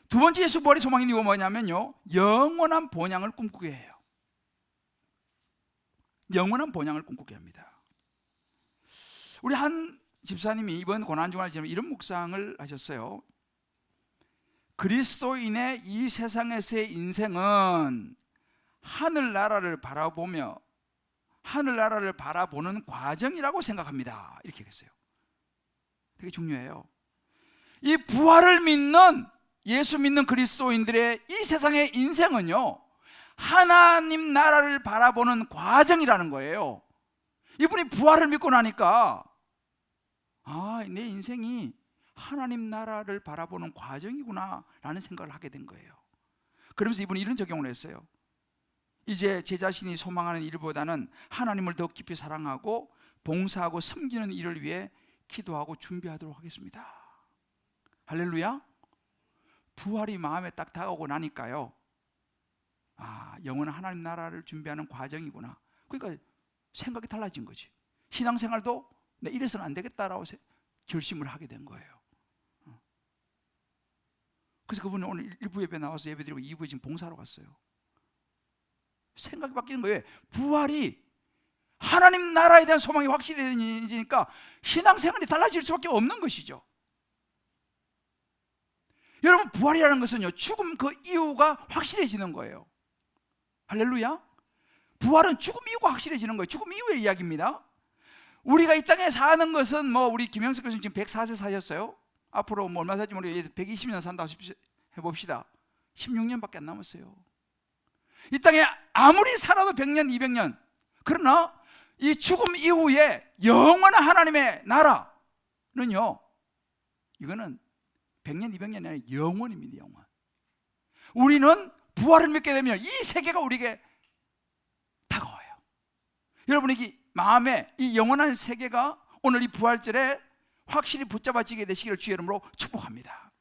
두 번째 예수 부활의 소망이 뭐냐면요, 영원한 본향을 꿈꾸게 해요. 영원한 본향을 꿈꾸게 합니다. 우리 한 집사님이 이번 고난주간을 지나면 이런 묵상을 하셨어요. 그리스도인의 이 세상에서의 인생은 하늘나라를 바라보며 하늘나라를 바라보는 과정이라고 생각합니다. 이렇게 했어요. 되게 중요해요. 이 부활을 믿는, 예수 믿는 그리스도인들의 이 세상의 인생은요, 하나님 나라를 바라보는 과정이라는 거예요. 이분이 부활을 믿고 나니까 내 인생이 하나님 나라를 바라보는 과정이구나 라는 생각을 하게 된 거예요. 그러면서 이분이 이런 적용을 했어요. 이제 제 자신이 소망하는 일보다는 하나님을 더 깊이 사랑하고 봉사하고 섬기는 일을 위해 기도하고 준비하도록 하겠습니다. 할렐루야. 부활이 마음에 딱 다가오고 나니까요, 영원한 하나님 나라를 준비하는 과정이구나. 그러니까 생각이 달라진 거지. 신앙생활도 이래서는 안 되겠다라고 결심을 하게 된 거예요. 그래서 그분은 오늘 1부 예배 나와서 예배드리고 2부에 지금 봉사하러 갔어요. 생각이 바뀌는 거예요. 부활이 하나님 나라에 대한 소망이 확실해지니까 신앙생활이 달라질 수밖에 없는 것이죠. 여러분, 부활이라는 것은요, 죽음 그 이유가 확실해지는 거예요. 할렐루야. 부활은 죽음 이유가 확실해지는 거예요. 죽음 이후의 이야기입니다. 우리가 이 땅에 사는 것은 우리 김영석 교수님 지금 104세 사셨어요. 앞으로 얼마 살지 모르겠어요. 120년 산다고 해봅시다. 16년밖에 안 남았어요. 이 땅에 아무리 살아도 100년, 200년. 그러나 이 죽음 이후에 영원한 하나님의 나라는요, 이거는 100년, 200년이 아니라 영원입니다. 영원. 우리는 부활을 믿게 되면 이 세계가 우리에게 다가와요. 여러분에게 마음에 이 영원한 세계가 오늘 이 부활절에 확실히 붙잡아지게 되시기를 주의 이름으로 축복합니다.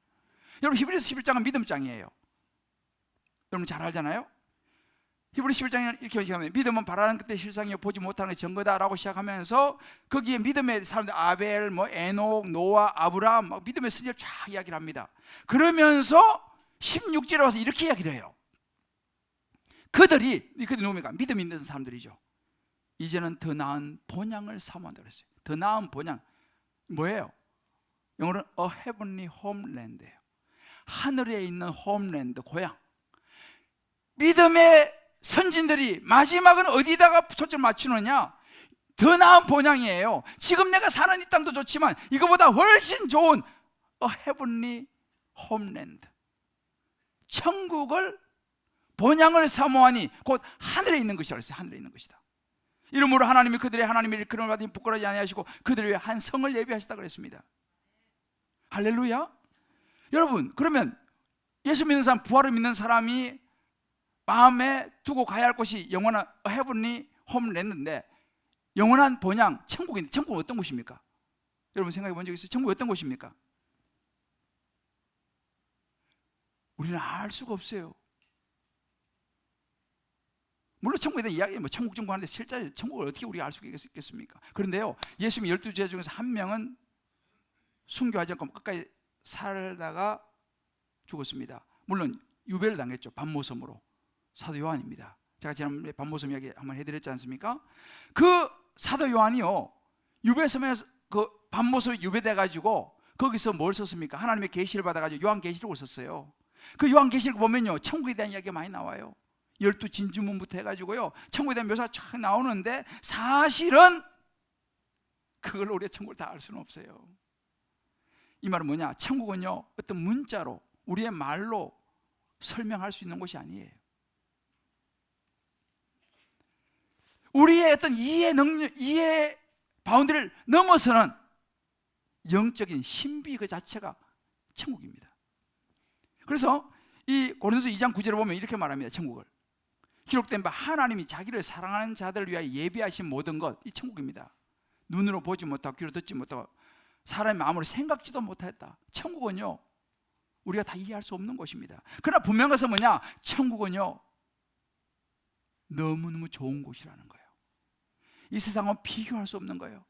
여러분, 히브리서 11장은 믿음장이에요. 여러분 잘 알잖아요. 히브리서 11장에 이렇게 얘기하면 믿음은 바라는 그때 실상이요 보지 못하는 게 증거다라고 시작하면서 거기에 믿음의 사람들 아벨, 에녹, 노아, 아브라함 믿음의 선지자를 쫙 이야기를 합니다. 그러면서 16절에 와서 이렇게 이야기를 해요. 그들이 누굽니까? 믿음 있는 사람들이죠. 이제는 더 나은 본향을 사모한다고 그랬어요. 더 나은 본향 뭐예요? 영어로는 a heavenly homeland예요. 하늘에 있는 홈랜드, 고향. 믿음의 선진들이 마지막은 어디다가 초점을 맞추느냐? 더 나은 본향이에요. 지금 내가 사는 이 땅도 좋지만 이거보다 훨씬 좋은 a heavenly homeland, 천국을 본향을 사모하니 곧 하늘에 있는 것이라고 했어요. 하늘에 있는 것이다. 이러므로 하나님이 그들의 하나님의 일컬음을 받으니 부끄러워하지 아니하시고 그들을 위해 한 성을 예비하시다 그랬습니다. 할렐루야. 여러분, 그러면 예수 믿는 사람, 부활을 믿는 사람이 마음에 두고 가야 할 곳이 영원한 헤븐리 홈랜드인데, 영원한 본향 천국인데, 천국은 어떤 곳입니까? 여러분 생각해 본 적 있어요? 천국이 어떤 곳입니까? 우리는 알 수가 없어요. 물론 천국에 대한 이야기, 천국 정보 하는데 실제 천국을 어떻게 우리가 알 수가 있겠습니까? 그런데요, 예수님이 12제자 중에서 한 명은 순교하지 않고 끝까지 살다가 죽었습니다. 물론 유배를 당했죠. 밤모섬으로. 사도 요한입니다. 제가 지난번에 밤모섬 이야기 한번 해드렸지 않습니까? 그 사도 요한이요, 유배섬에서 그 밤모섬에 유배돼 가지고 거기서 뭘 썼습니까? 하나님의 계시를 받아가지고 요한계시록을 썼어요. 그 요한계시록 보면요, 천국에 대한 이야기가 많이 나와요. 12진주문부터 해가지고요, 천국에 대한 묘사가 쫙 나오는데, 사실은 그걸 우리가 천국을 다 알 수는 없어요. 이 말은 뭐냐? 천국은요, 어떤 문자로, 우리의 말로 설명할 수 있는 곳이 아니에요. 우리의 어떤 이해 바운드를 넘어서는 영적인 신비 그 자체가 천국입니다. 그래서 이 고린도서 2장 9절에 보면 이렇게 말합니다. 천국을 기록된 바 하나님이 자기를 사랑하는 자들을 위하여 예비하신 모든 것, 이 천국입니다. 눈으로 보지 못하고 귀로 듣지 못하고 사람의 마음으로 생각지도 못했다. 천국은요, 우리가 다 이해할 수 없는 곳입니다. 그러나 분명한 것은 뭐냐? 천국은요, 너무너무 좋은 곳이라는 거예요. 이 세상은 비교할 수 없는 거예요.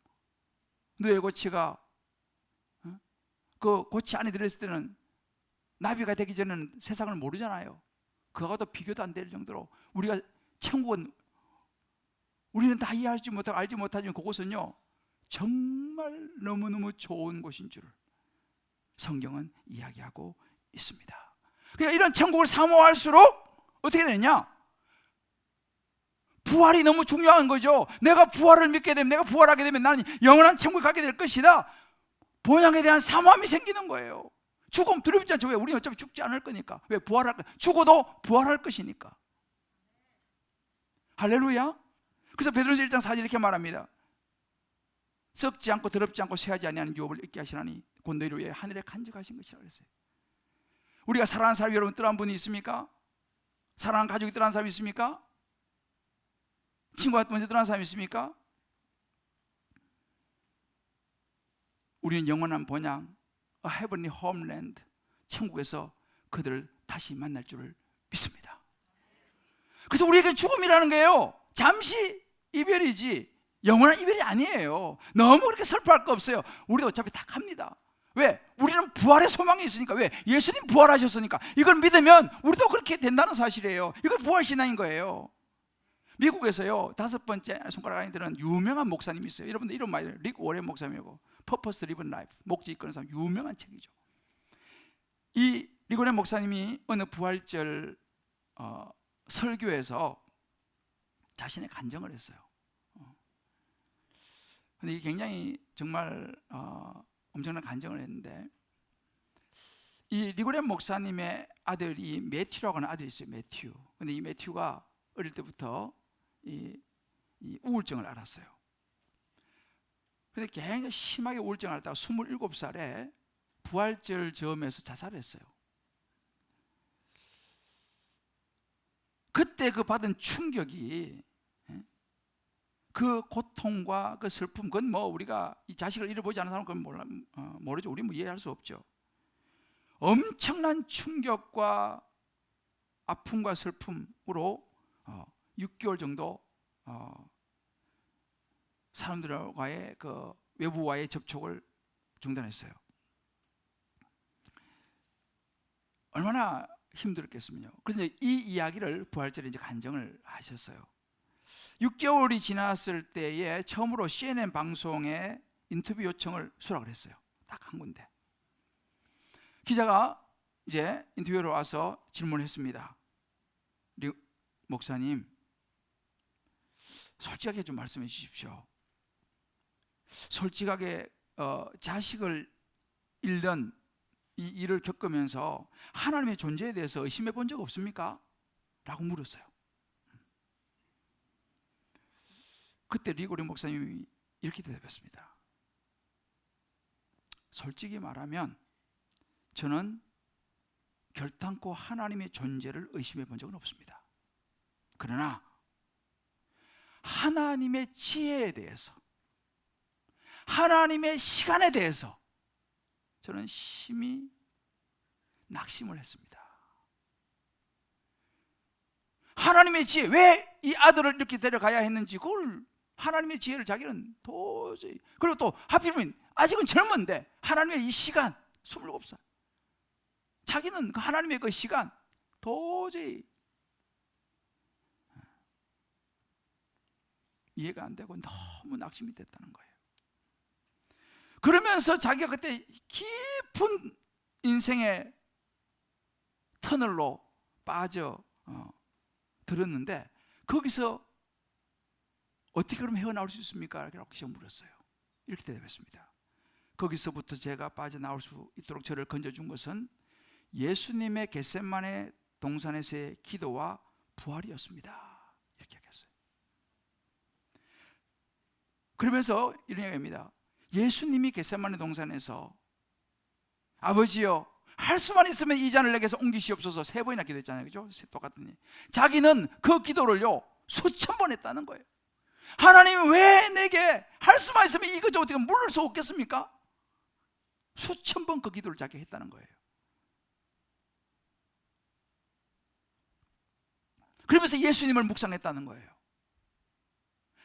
너의 고치가 그 고치 안에 들어있을 때는, 나비가 되기 전에는 세상을 모르잖아요. 그거하고도 비교도 안 될 정도로 우리가 천국은, 우리는 다 이해하지 못하고 알지 못하지만 그곳은요, 정말 너무너무 좋은 곳인 줄 성경은 이야기하고 있습니다. 그러니까 이런 천국을 사모할수록 어떻게 되느냐? 부활이 너무 중요한 거죠. 내가 부활을 믿게 되면, 내가 부활하게 되면 나는 영원한 천국에 가게 될 것이다. 본향에 대한 사모함이 생기는 거예요. 죽음 두렵지 않죠. 왜? 우리는 어차피 죽지 않을 거니까. 왜? 죽어도 부활할 것이니까. 할렐루야. 그래서 베드로전서 1장 4절 이렇게 말합니다. 썩지 않고 더럽지 않고 쇠하지 아니하는 유업을 잊게 하시나니 곧 너희를 위해 하늘에 간직하신 것이라고 그랬어요. 우리가 사랑하는 사람이 여러분 떠난 분이 있습니까? 사랑하는 가족이 떠난 사람이 있습니까? 친구가 먼저 떠난 사람이 있습니까? 우리는 영원한 본향, A Heavenly Homeland, 천국에서 그들을 다시 만날 줄을 믿습니다. 그래서 우리에게 죽음이라는 게요, 잠시 이별이지 영원한 이별이 아니에요. 너무 그렇게 슬퍼할 거 없어요. 우리도 어차피 다 갑니다. 왜? 우리는 부활의 소망이 있으니까. 왜? 예수님 부활하셨으니까. 이걸 믿으면 우리도 그렇게 된다는 사실이에요. 이걸 부활신앙인 거예요. 미국에서요, 5번째 손가락 안에 드는 유명한 목사님이 있어요. 여러분들 이름 많이 들어요. 릭 워렌 목사님이고, Purpose Driven Life, 목적 이끄는 삶, 유명한 책이죠. 이 릭 워렌 목사님이 어느 부활절 설교에서 자신의 간증을 했어요. 근데 이게 굉장히 정말 엄청난 간증을 했는데, 이 릭 워렌 목사님의 아들이 매튜라고 하는 아들이 있어요. 매튜. 근데 이 매튜가 어릴 때부터 이 우울증을 앓았어요. 근데 굉장히 심하게 우울증을 앓다가 27살에 부활절 점에서 자살했어요. 그때 그 받은 충격이, 그 고통과 그 슬픔, 그건 뭐 우리가 이 자식을 잃어보지 않은 사람은 그건 모르죠. 우리 뭐 이해할 수 없죠. 엄청난 충격과 아픔과 슬픔으로 6개월 정도 사람들과의 그 외부와의 접촉을 중단했어요. 얼마나 힘들었겠습니까? 그래서 이 이야기를 부활절에 이제 간증을 하셨어요. 6개월이 지났을 때에 처음으로 CNN 방송에 인터뷰 요청을 수락을 했어요. 딱 한 군데. 기자가 이제 인터뷰로 와서 질문했습니다. 목사님, 솔직하게 좀 말씀해 주십시오. 솔직하게 자식을 잃던 이 일을 겪으면서 하나님의 존재에 대해서 의심해 본 적 없습니까? 라고 물었어요. 그때 릭 워렌 목사님이 이렇게 대답했습니다. 솔직히 말하면 저는 결단코 하나님의 존재를 의심해 본 적은 없습니다. 그러나 하나님의 지혜에 대해서, 하나님의 시간에 대해서 저는 심히 낙심을 했습니다. 하나님의 지혜, 왜 이 아들을 이렇게 데려가야 했는지, 그걸 하나님의 지혜를 자기는 도저히, 그리고 또 하필이면 아직은 젊은데 하나님의 이 시간, 27살, 자기는 그 하나님의 그 시간 도저히 이해가 안 되고 너무 낙심이 됐다는 거예요. 그러면서 자기가 그때 깊은 인생의 터널로 빠져 들었는데, 거기서 어떻게 그럼 헤어나올 수 있습니까? 라고 시험 물었어요. 이렇게 대답했습니다. 거기서부터 제가 빠져나올 수 있도록 저를 건져준 것은 예수님의 겟세마네 동산에서의 기도와 부활이었습니다. 이렇게 얘기했어요. 그러면서 이런 얘기입니다. 예수님이 겟세마네 동산에서 아버지여, 할 수만 있으면 이 잔을 내게서 옮기시옵소서 3번이나 기도했잖아요. 그죠? 똑같은 일. 자기는 그 기도를요 수천 번 했다는 거예요. 하나님 왜 내게 할 수만 있으면 이거저 어떻게 물을 수 없겠습니까? 수천 번 그 기도를 자기가 했다는 거예요. 그러면서 예수님을 묵상했다는 거예요.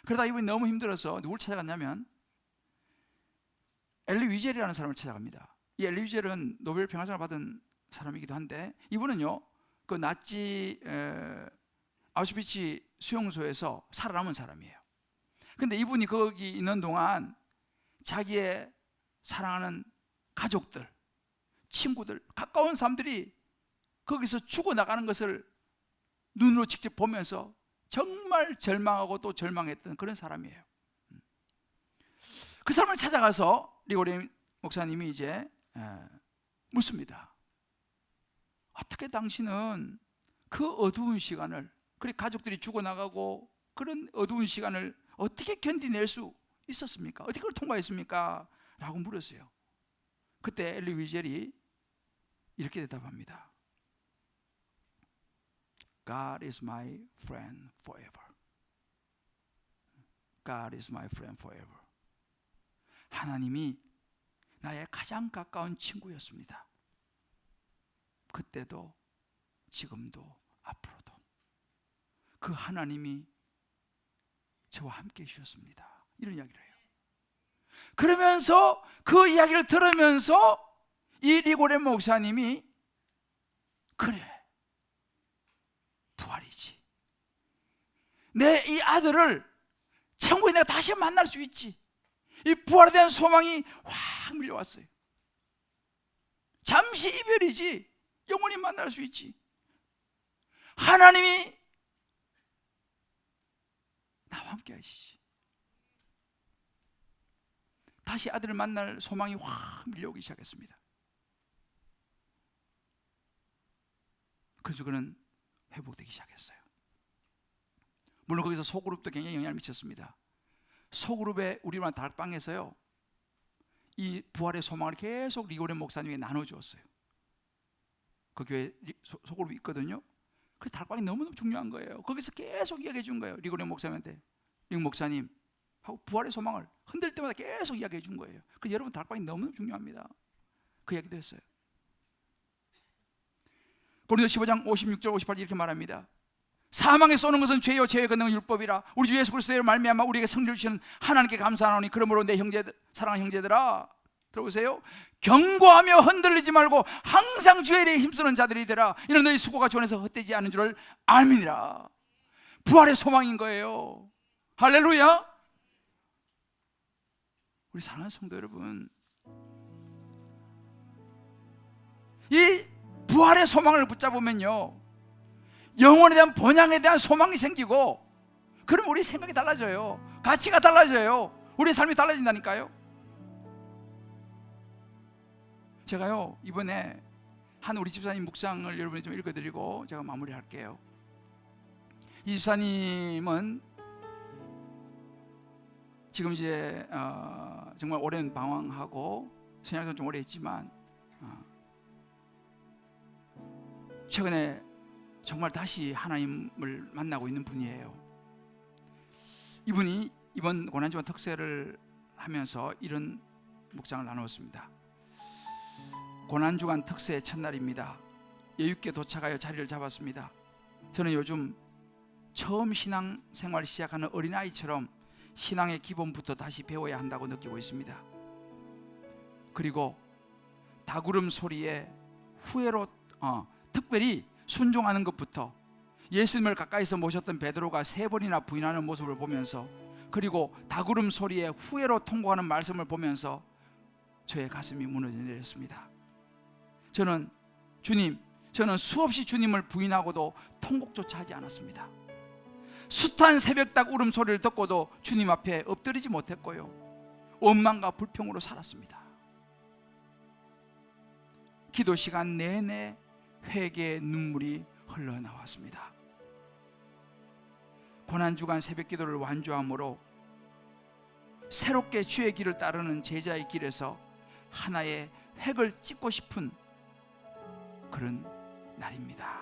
그러다 이분이 너무 힘들어서 누굴 찾아갔냐면 엘리 위젤이라는 사람을 찾아갑니다. 이 엘리 위젤은 노벨 평화상을 받은 사람이기도 한데, 이분은요 그 나치 아우슈비츠 수용소에서 살아남은 사람이에요. 근데 이분이 거기 있는 동안 자기의 사랑하는 가족들, 친구들, 가까운 사람들이 거기서 죽어나가는 것을 눈으로 직접 보면서 정말 절망하고 또 절망했던 그런 사람이에요. 그 사람을 찾아가서 리고레 목사님이 이제 묻습니다. 어떻게 당신은 그 어두운 시간을, 그리고 가족들이 죽어나가고 그런 어두운 시간을 어떻게 견디낼 수 있었습니까? 어떻게 그걸 통과했습니까? 라고 물었어요. 그때 엘리 위젤이 이렇게 대답합니다. God is my friend forever. God is my friend forever. 하나님이 나의 가장 가까운 친구였습니다. 그때도 지금도 앞으로도 그 하나님이 저와 함께 해주셨습니다. 이런 이야기를 해요. 그러면서 그 이야기를 들으면서 이 리고레 목사님이 그래, 부활이지. 내 이 아들을 천국에 내가 다시 만날 수 있지. 이 부활에 대한 소망이 확 밀려왔어요. 잠시 이별이지 영원히 만날 수 있지. 하나님이 나와 함께 하시지. 다시 아들을 만날 소망이 확 밀려오기 시작했습니다. 그래서 그는 회복되기 시작했어요. 물론 거기서 소그룹도 굉장히 영향을 미쳤습니다. 소그룹에 우리만 다락방에서요 이 부활의 소망을 계속 리고레 목사님에게 나눠주었어요. 그 교회 소그룹이 있거든요. 그래서 다락방이 너무너무 중요한 거예요. 거기서 계속 이야기해 준 거예요. 리고레 목사님한테, 리고 목사님 하고 부활의 소망을 흔들 때마다 계속 이야기해 준 거예요. 그래서 여러분 다락방이 너무너무 중요합니다. 그 이야기도 했어요. 고린도서 15장 56절 58절 이렇게 말합니다. 사망에 쏘는 것은 죄요 죄의 권능은 율법이라 우리 주 예수 그리스도의 말미암아 우리에게 성리를 주시는 하나님께 감사하노니 그러므로 내 형제들, 사랑하는 형제들아, 들어보세요. 경고하며 흔들리지 말고 항상 주의 일에 힘쓰는 자들이 되라. 이는 너희 수고가 주원에서 헛되지 않은 줄을 알미니라. 부활의 소망인 거예요. 할렐루야. 우리 사랑하는 성도 여러분, 이 부활의 소망을 붙잡으면요 영혼에 대한 본향에 대한 소망이 생기고, 그럼 우리 생각이 달라져요. 가치가 달라져요. 우리 삶이 달라진다니까요. 제가요 이번에 한 우리 집사님 묵상을 여러분이 좀 읽어드리고 제가 마무리할게요. 이 집사님은 지금 이제 정말 오랜 방황하고 신앙생활 좀 오래 했지만 최근에 정말 다시 하나님을 만나고 있는 분이에요. 이분이 이번 고난주간 특세를 하면서 이런 묵상을 나누었습니다. 고난주간 특세의 첫날입니다. 여유있게 도착하여 자리를 잡았습니다. 저는 요즘 처음 신앙생활 시작하는 어린아이처럼 신앙의 기본부터 다시 배워야 한다고 느끼고 있습니다. 그리고 닭울음 소리에 후회로 특별히 순종하는 것부터, 예수님을 가까이서 모셨던 베드로가 3번이나 부인하는 모습을 보면서, 그리고 닭울음 소리에 후회로 통곡하는 말씀을 보면서 저의 가슴이 무너져 내렸습니다. 저는 수없이 주님을 부인하고도 통곡조차 하지 않았습니다. 숱한 새벽닭 울음소리를 듣고도 주님 앞에 엎드리지 못했고요, 원망과 불평으로 살았습니다. 기도 시간 내내 회개의 눈물이 흘러나왔습니다. 고난주간 새벽기도를 완주함으로 새롭게 주의 길을 따르는 제자의 길에서 하나의 획을 찍고 싶은 그런 날입니다.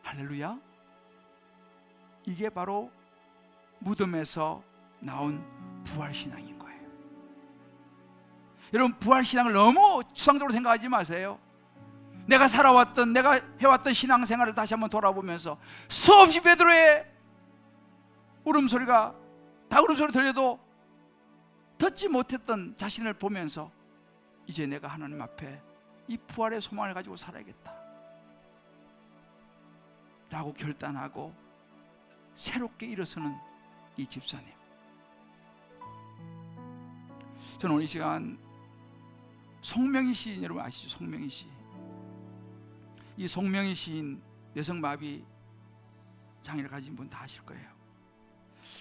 할렐루야. 이게 바로 무덤에서 나온 부활신앙인 거예요. 여러분, 부활신앙을 너무 추상적으로 생각하지 마세요. 내가 해왔던 신앙생활을 다시 한번 돌아보면서 수없이 베드로의 울음소리가 닭울음소리 들려도 듣지 못했던 자신을 보면서 이제 내가 하나님 앞에 이 부활의 소망을 가지고 살아야겠다 라고 결단하고 새롭게 일어서는 이 집사님. 저는 오늘 이 시간 송명희 시인, 여러분 아시죠? 송명희 시인. 이 송명희 시인, 뇌성마비 장애를 가진 분 다 아실 거예요.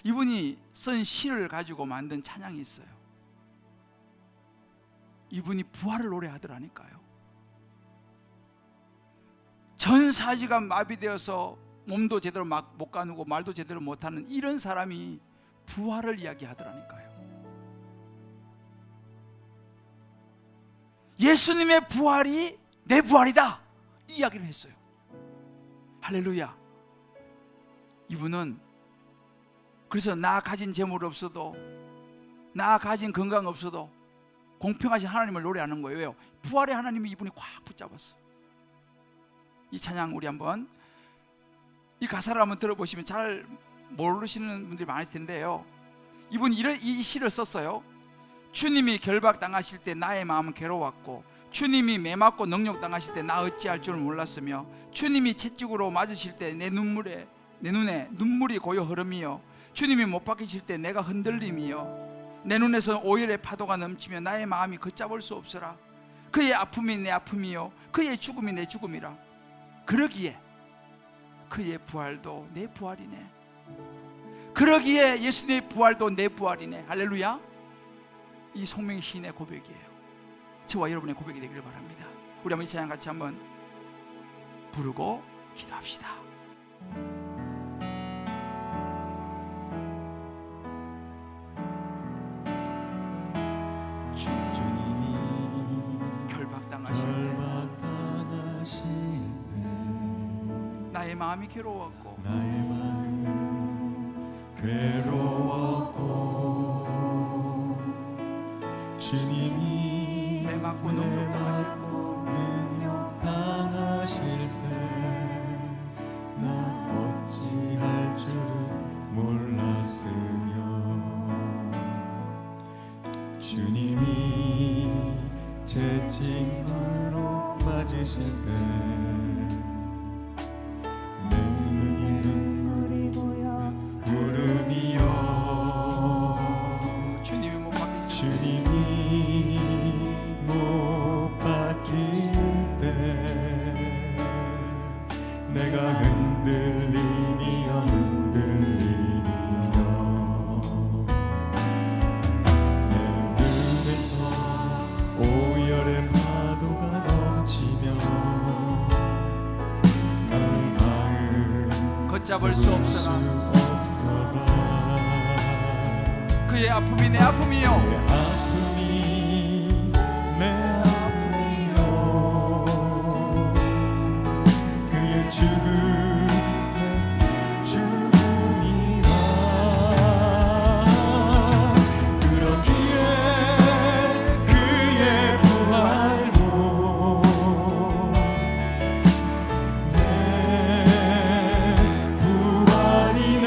이분이 쓴 시를 가지고 만든 찬양이 있어요. 이분이 부활을 노래하더라니까요. 전 사지가 마비되어서 몸도 제대로 못 가누고 말도 제대로 못하는 이런 사람이 부활을 이야기하더라니까요. 예수님의 부활이 내 부활이다, 이 이야기를 했어요. 할렐루야. 이분은 그래서 나 가진 재물 없어도, 나 가진 건강 없어도 공평하신 하나님을 노래하는 거예요. 왜요? 부활의 하나님이 이분이 꽉 붙잡았어. 이 찬양 우리 한번, 이 가사를 한번 들어보시면 잘 모르시는 분들이 많을 텐데요, 이분이 이 시를 썼어요. 주님이 결박당하실 때 나의 마음은 괴로웠고, 주님이 매맞고 능욕당하실 때 나 어찌할 줄 몰랐으며, 주님이 채찍으로 맞으실 때 내 눈에 눈물이 고여 흐름이요, 주님이 못 박히실 때 내가 흔들림이요, 내 눈에서 오열의 파도가 넘치며 나의 마음이 걷잡을 수 없어라. 그의 아픔이 내 아픔이요, 그의 죽음이 내 죽음이라. 그러기에 그의 부활도 내 부활이네. 그러기에 예수님의 부활도 내 부활이네. 할렐루야. 이 송명희 시인의 고백이에요. 저와 여러분의 고백이 되기를 바랍니다. 우리 한번 이 찬양 같이 한번 부르고 기도합시다. 주님이 결박당하실 때 나의 마음이 괴로웠고, 주님이 매맞고 능욕당하실 때 나 어찌할 줄 몰랐으며, 주님이 채찍으로 맞으실 때 내 눈이 눈물이 보여 흐름이요, 주님이 못 박힐 때 내가 흔들림이여 내 눈에서 오열의 파도가 넘치며 나의 마음 걷잡을 수 없어라. 그의 아픔이 내 아픔이요, 그의 죽음이라. 그렇기에 그의 부활도 내 부활이네.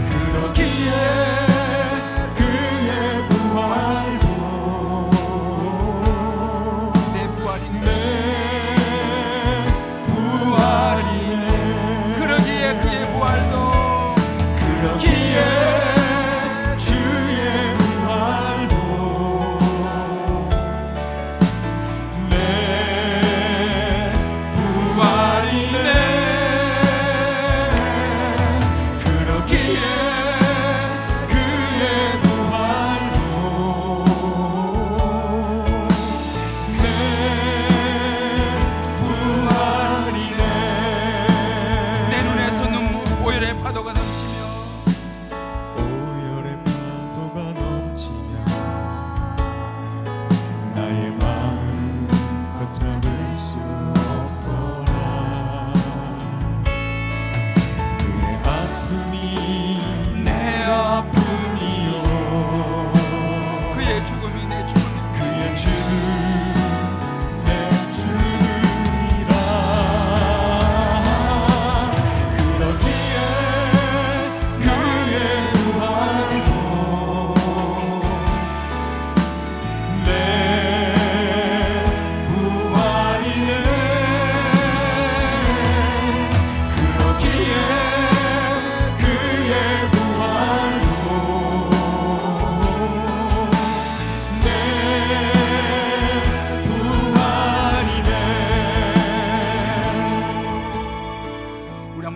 그렇기에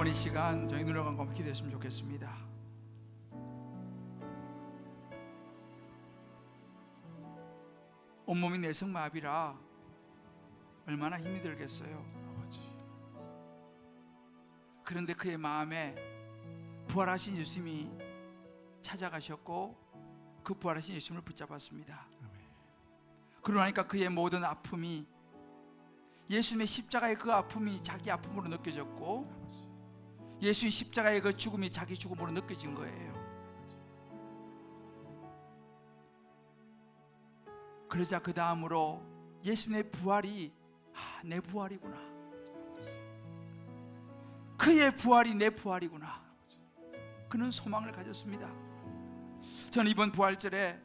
한번 이 시간 저희 눈을 감고 기도했으면 좋겠습니다. 온몸이 내성마비라 얼마나 힘이 들겠어요. 그런데 그의 마음에 부활하신 예수님이 찾아가셨고 그 부활하신 예수님을 붙잡았습니다. 그러니까 그의 모든 아픔이, 예수님의 십자가의 그 아픔이 자기 아픔으로 느껴졌고 예수님 십자가의 그 죽음이 자기 죽음으로 느껴진 거예요. 그러자 그 다음으로 예수님의 부활이 내 부활이구나, 그의 부활이 내 부활이구나, 그는 소망을 가졌습니다. 저는 이번 부활절에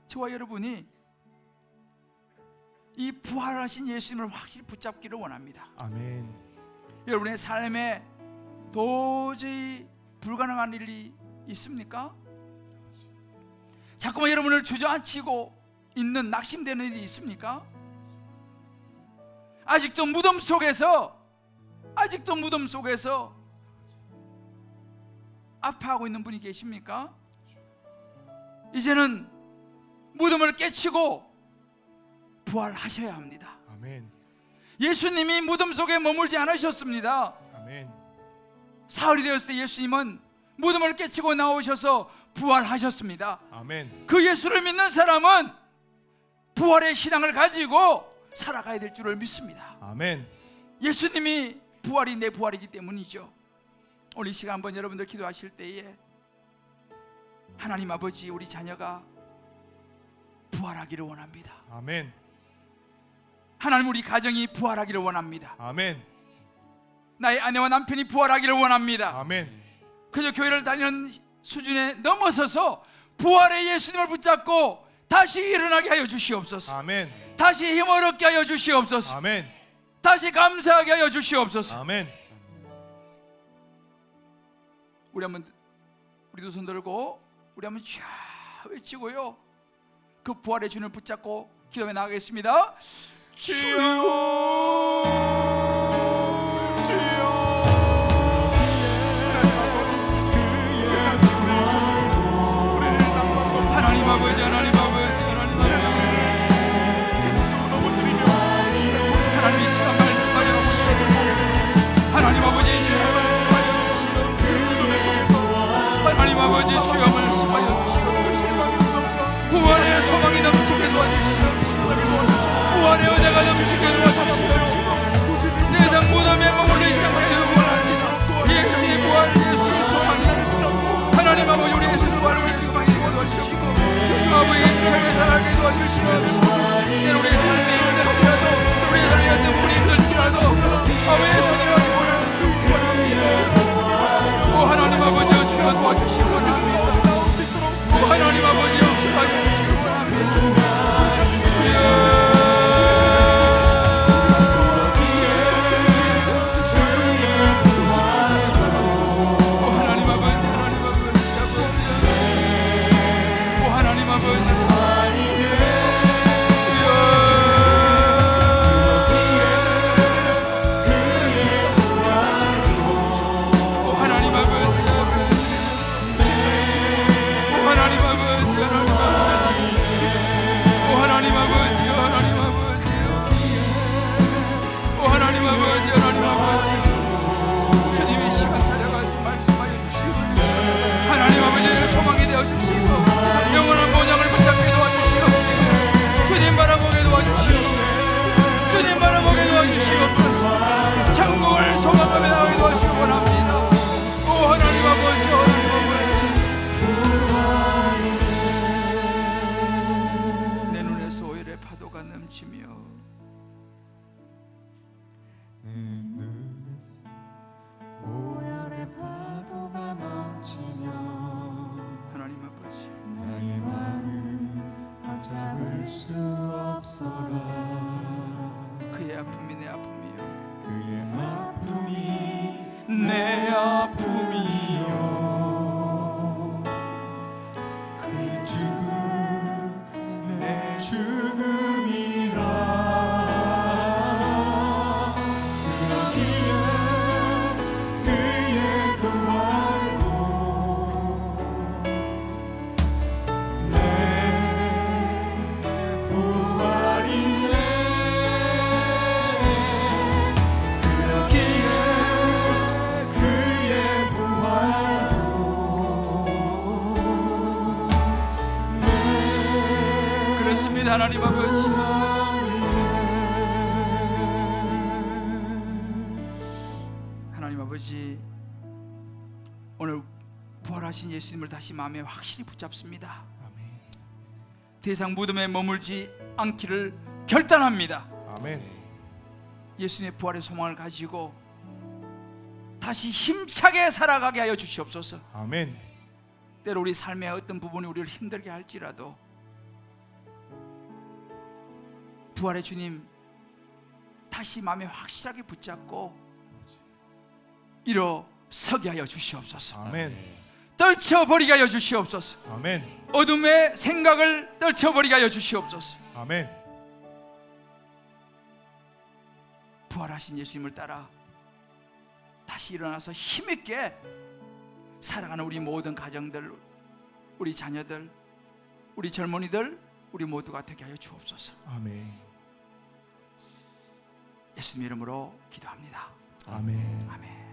저와 여러분이 이 부활하신 예수님을 확실히 붙잡기를 원합니다. 아멘. 여러분의 삶에 도저히 불가능한 일이 있습니까? 자꾸만 여러분을 주저앉히고 있는, 낙심되는 일이 있습니까? 아직도 무덤 속에서 아파하고 있는 분이 계십니까? 이제는 무덤을 깨치고 부활하셔야 합니다. 아멘. 예수님이 무덤 속에 머물지 않으셨습니다. 아멘. 사흘이 되었을 때 예수님은 무덤을 깨치고 나오셔서 부활하셨습니다. 아멘. 그 예수를 믿는 사람은 부활의 신앙을 가지고 살아가야 될 줄을 믿습니다. 아멘. 예수님이 부활이 내 부활이기 때문이죠. 오늘 이 시간 한번 여러분들 기도하실 때에 하나님 아버지, 우리 자녀가 부활하기를 원합니다. 아멘. 하나님, 우리 가정이 부활하기를 원합니다. 아멘. 나의 아내와 남편이 부활하기를 원합니다. 아멘. 그저 교회를 다니는 수준에 넘어서서 부활의 예수님을 붙잡고 다시 일어나게 하여 주시옵소서. 아멘. 다시 힘을 얻게 하여 주시옵소서. 아멘. 다시 감사하게 하여 주시옵소서. 아멘. 우리도 손 들고 우리 한번 쫙 외치고요, 그 부활의 주님을 붙잡고 기도해 나가겠습니다. 하나님 아버지, 하나님 아버지, 하나님 아버지, 하나님 이 시간 말씀하여 주시옵소서. 하나님 아버지, 이 시간 말씀하여 주시옵소서. 하나님 아버지, 주여 말씀하여 주시옵소서. 부활의 소망이 넘치게 도와주시옵소서. 부활의 은혜가 넘치게 도와주시옵소서. 내 상 무덤에 머물러 있지 않게 원합니다. 예수의 부활, 예수의 소망이, 하나님 아버지, 우리 예수의 부활, 우리의 소망이 도와주시고 아버지 힘차게 살아가게 도와주시옵소서. 우리의 삶이 힘들지라도, 우리의 삶이 어떤 분이 힘들지라도 아버지 예수님을 원합니다. 오 하나님 아버지, 주여 도와주시기 원합니다. 오 하나님 아버지, 역사하여 주시기 원합니다. 주여 하나님 아버지, 오늘 부활하신 예수님을 다시 마음에 확실히 붙잡습니다. 아멘. 더 이상 무덤에 머물지 않기를 결단합니다. 아멘. 예수님의 부활의 소망을 가지고 다시 힘차게 살아가게 하여 주시옵소서. 아멘. 때로 우리 삶의 어떤 부분이 우리를 힘들게 할지라도 부활의 주님 다시 마음에 확실하게 붙잡고 일어서게 하여 주시옵소서. 아멘. 떨쳐버리게 하여 주시옵소서. 아멘. 어둠의 생각을 떨쳐버리게 하여 주시옵소서. 아멘. 부활하신 예수님을 따라 다시 일어나서 힘있게 살아가는 우리 모든 가정들, 우리 자녀들, 우리 젊은이들, 우리 모두가 되게 하여 주옵소서. 아멘. 예수님 이름으로 기도합니다. 아멘. 아멘.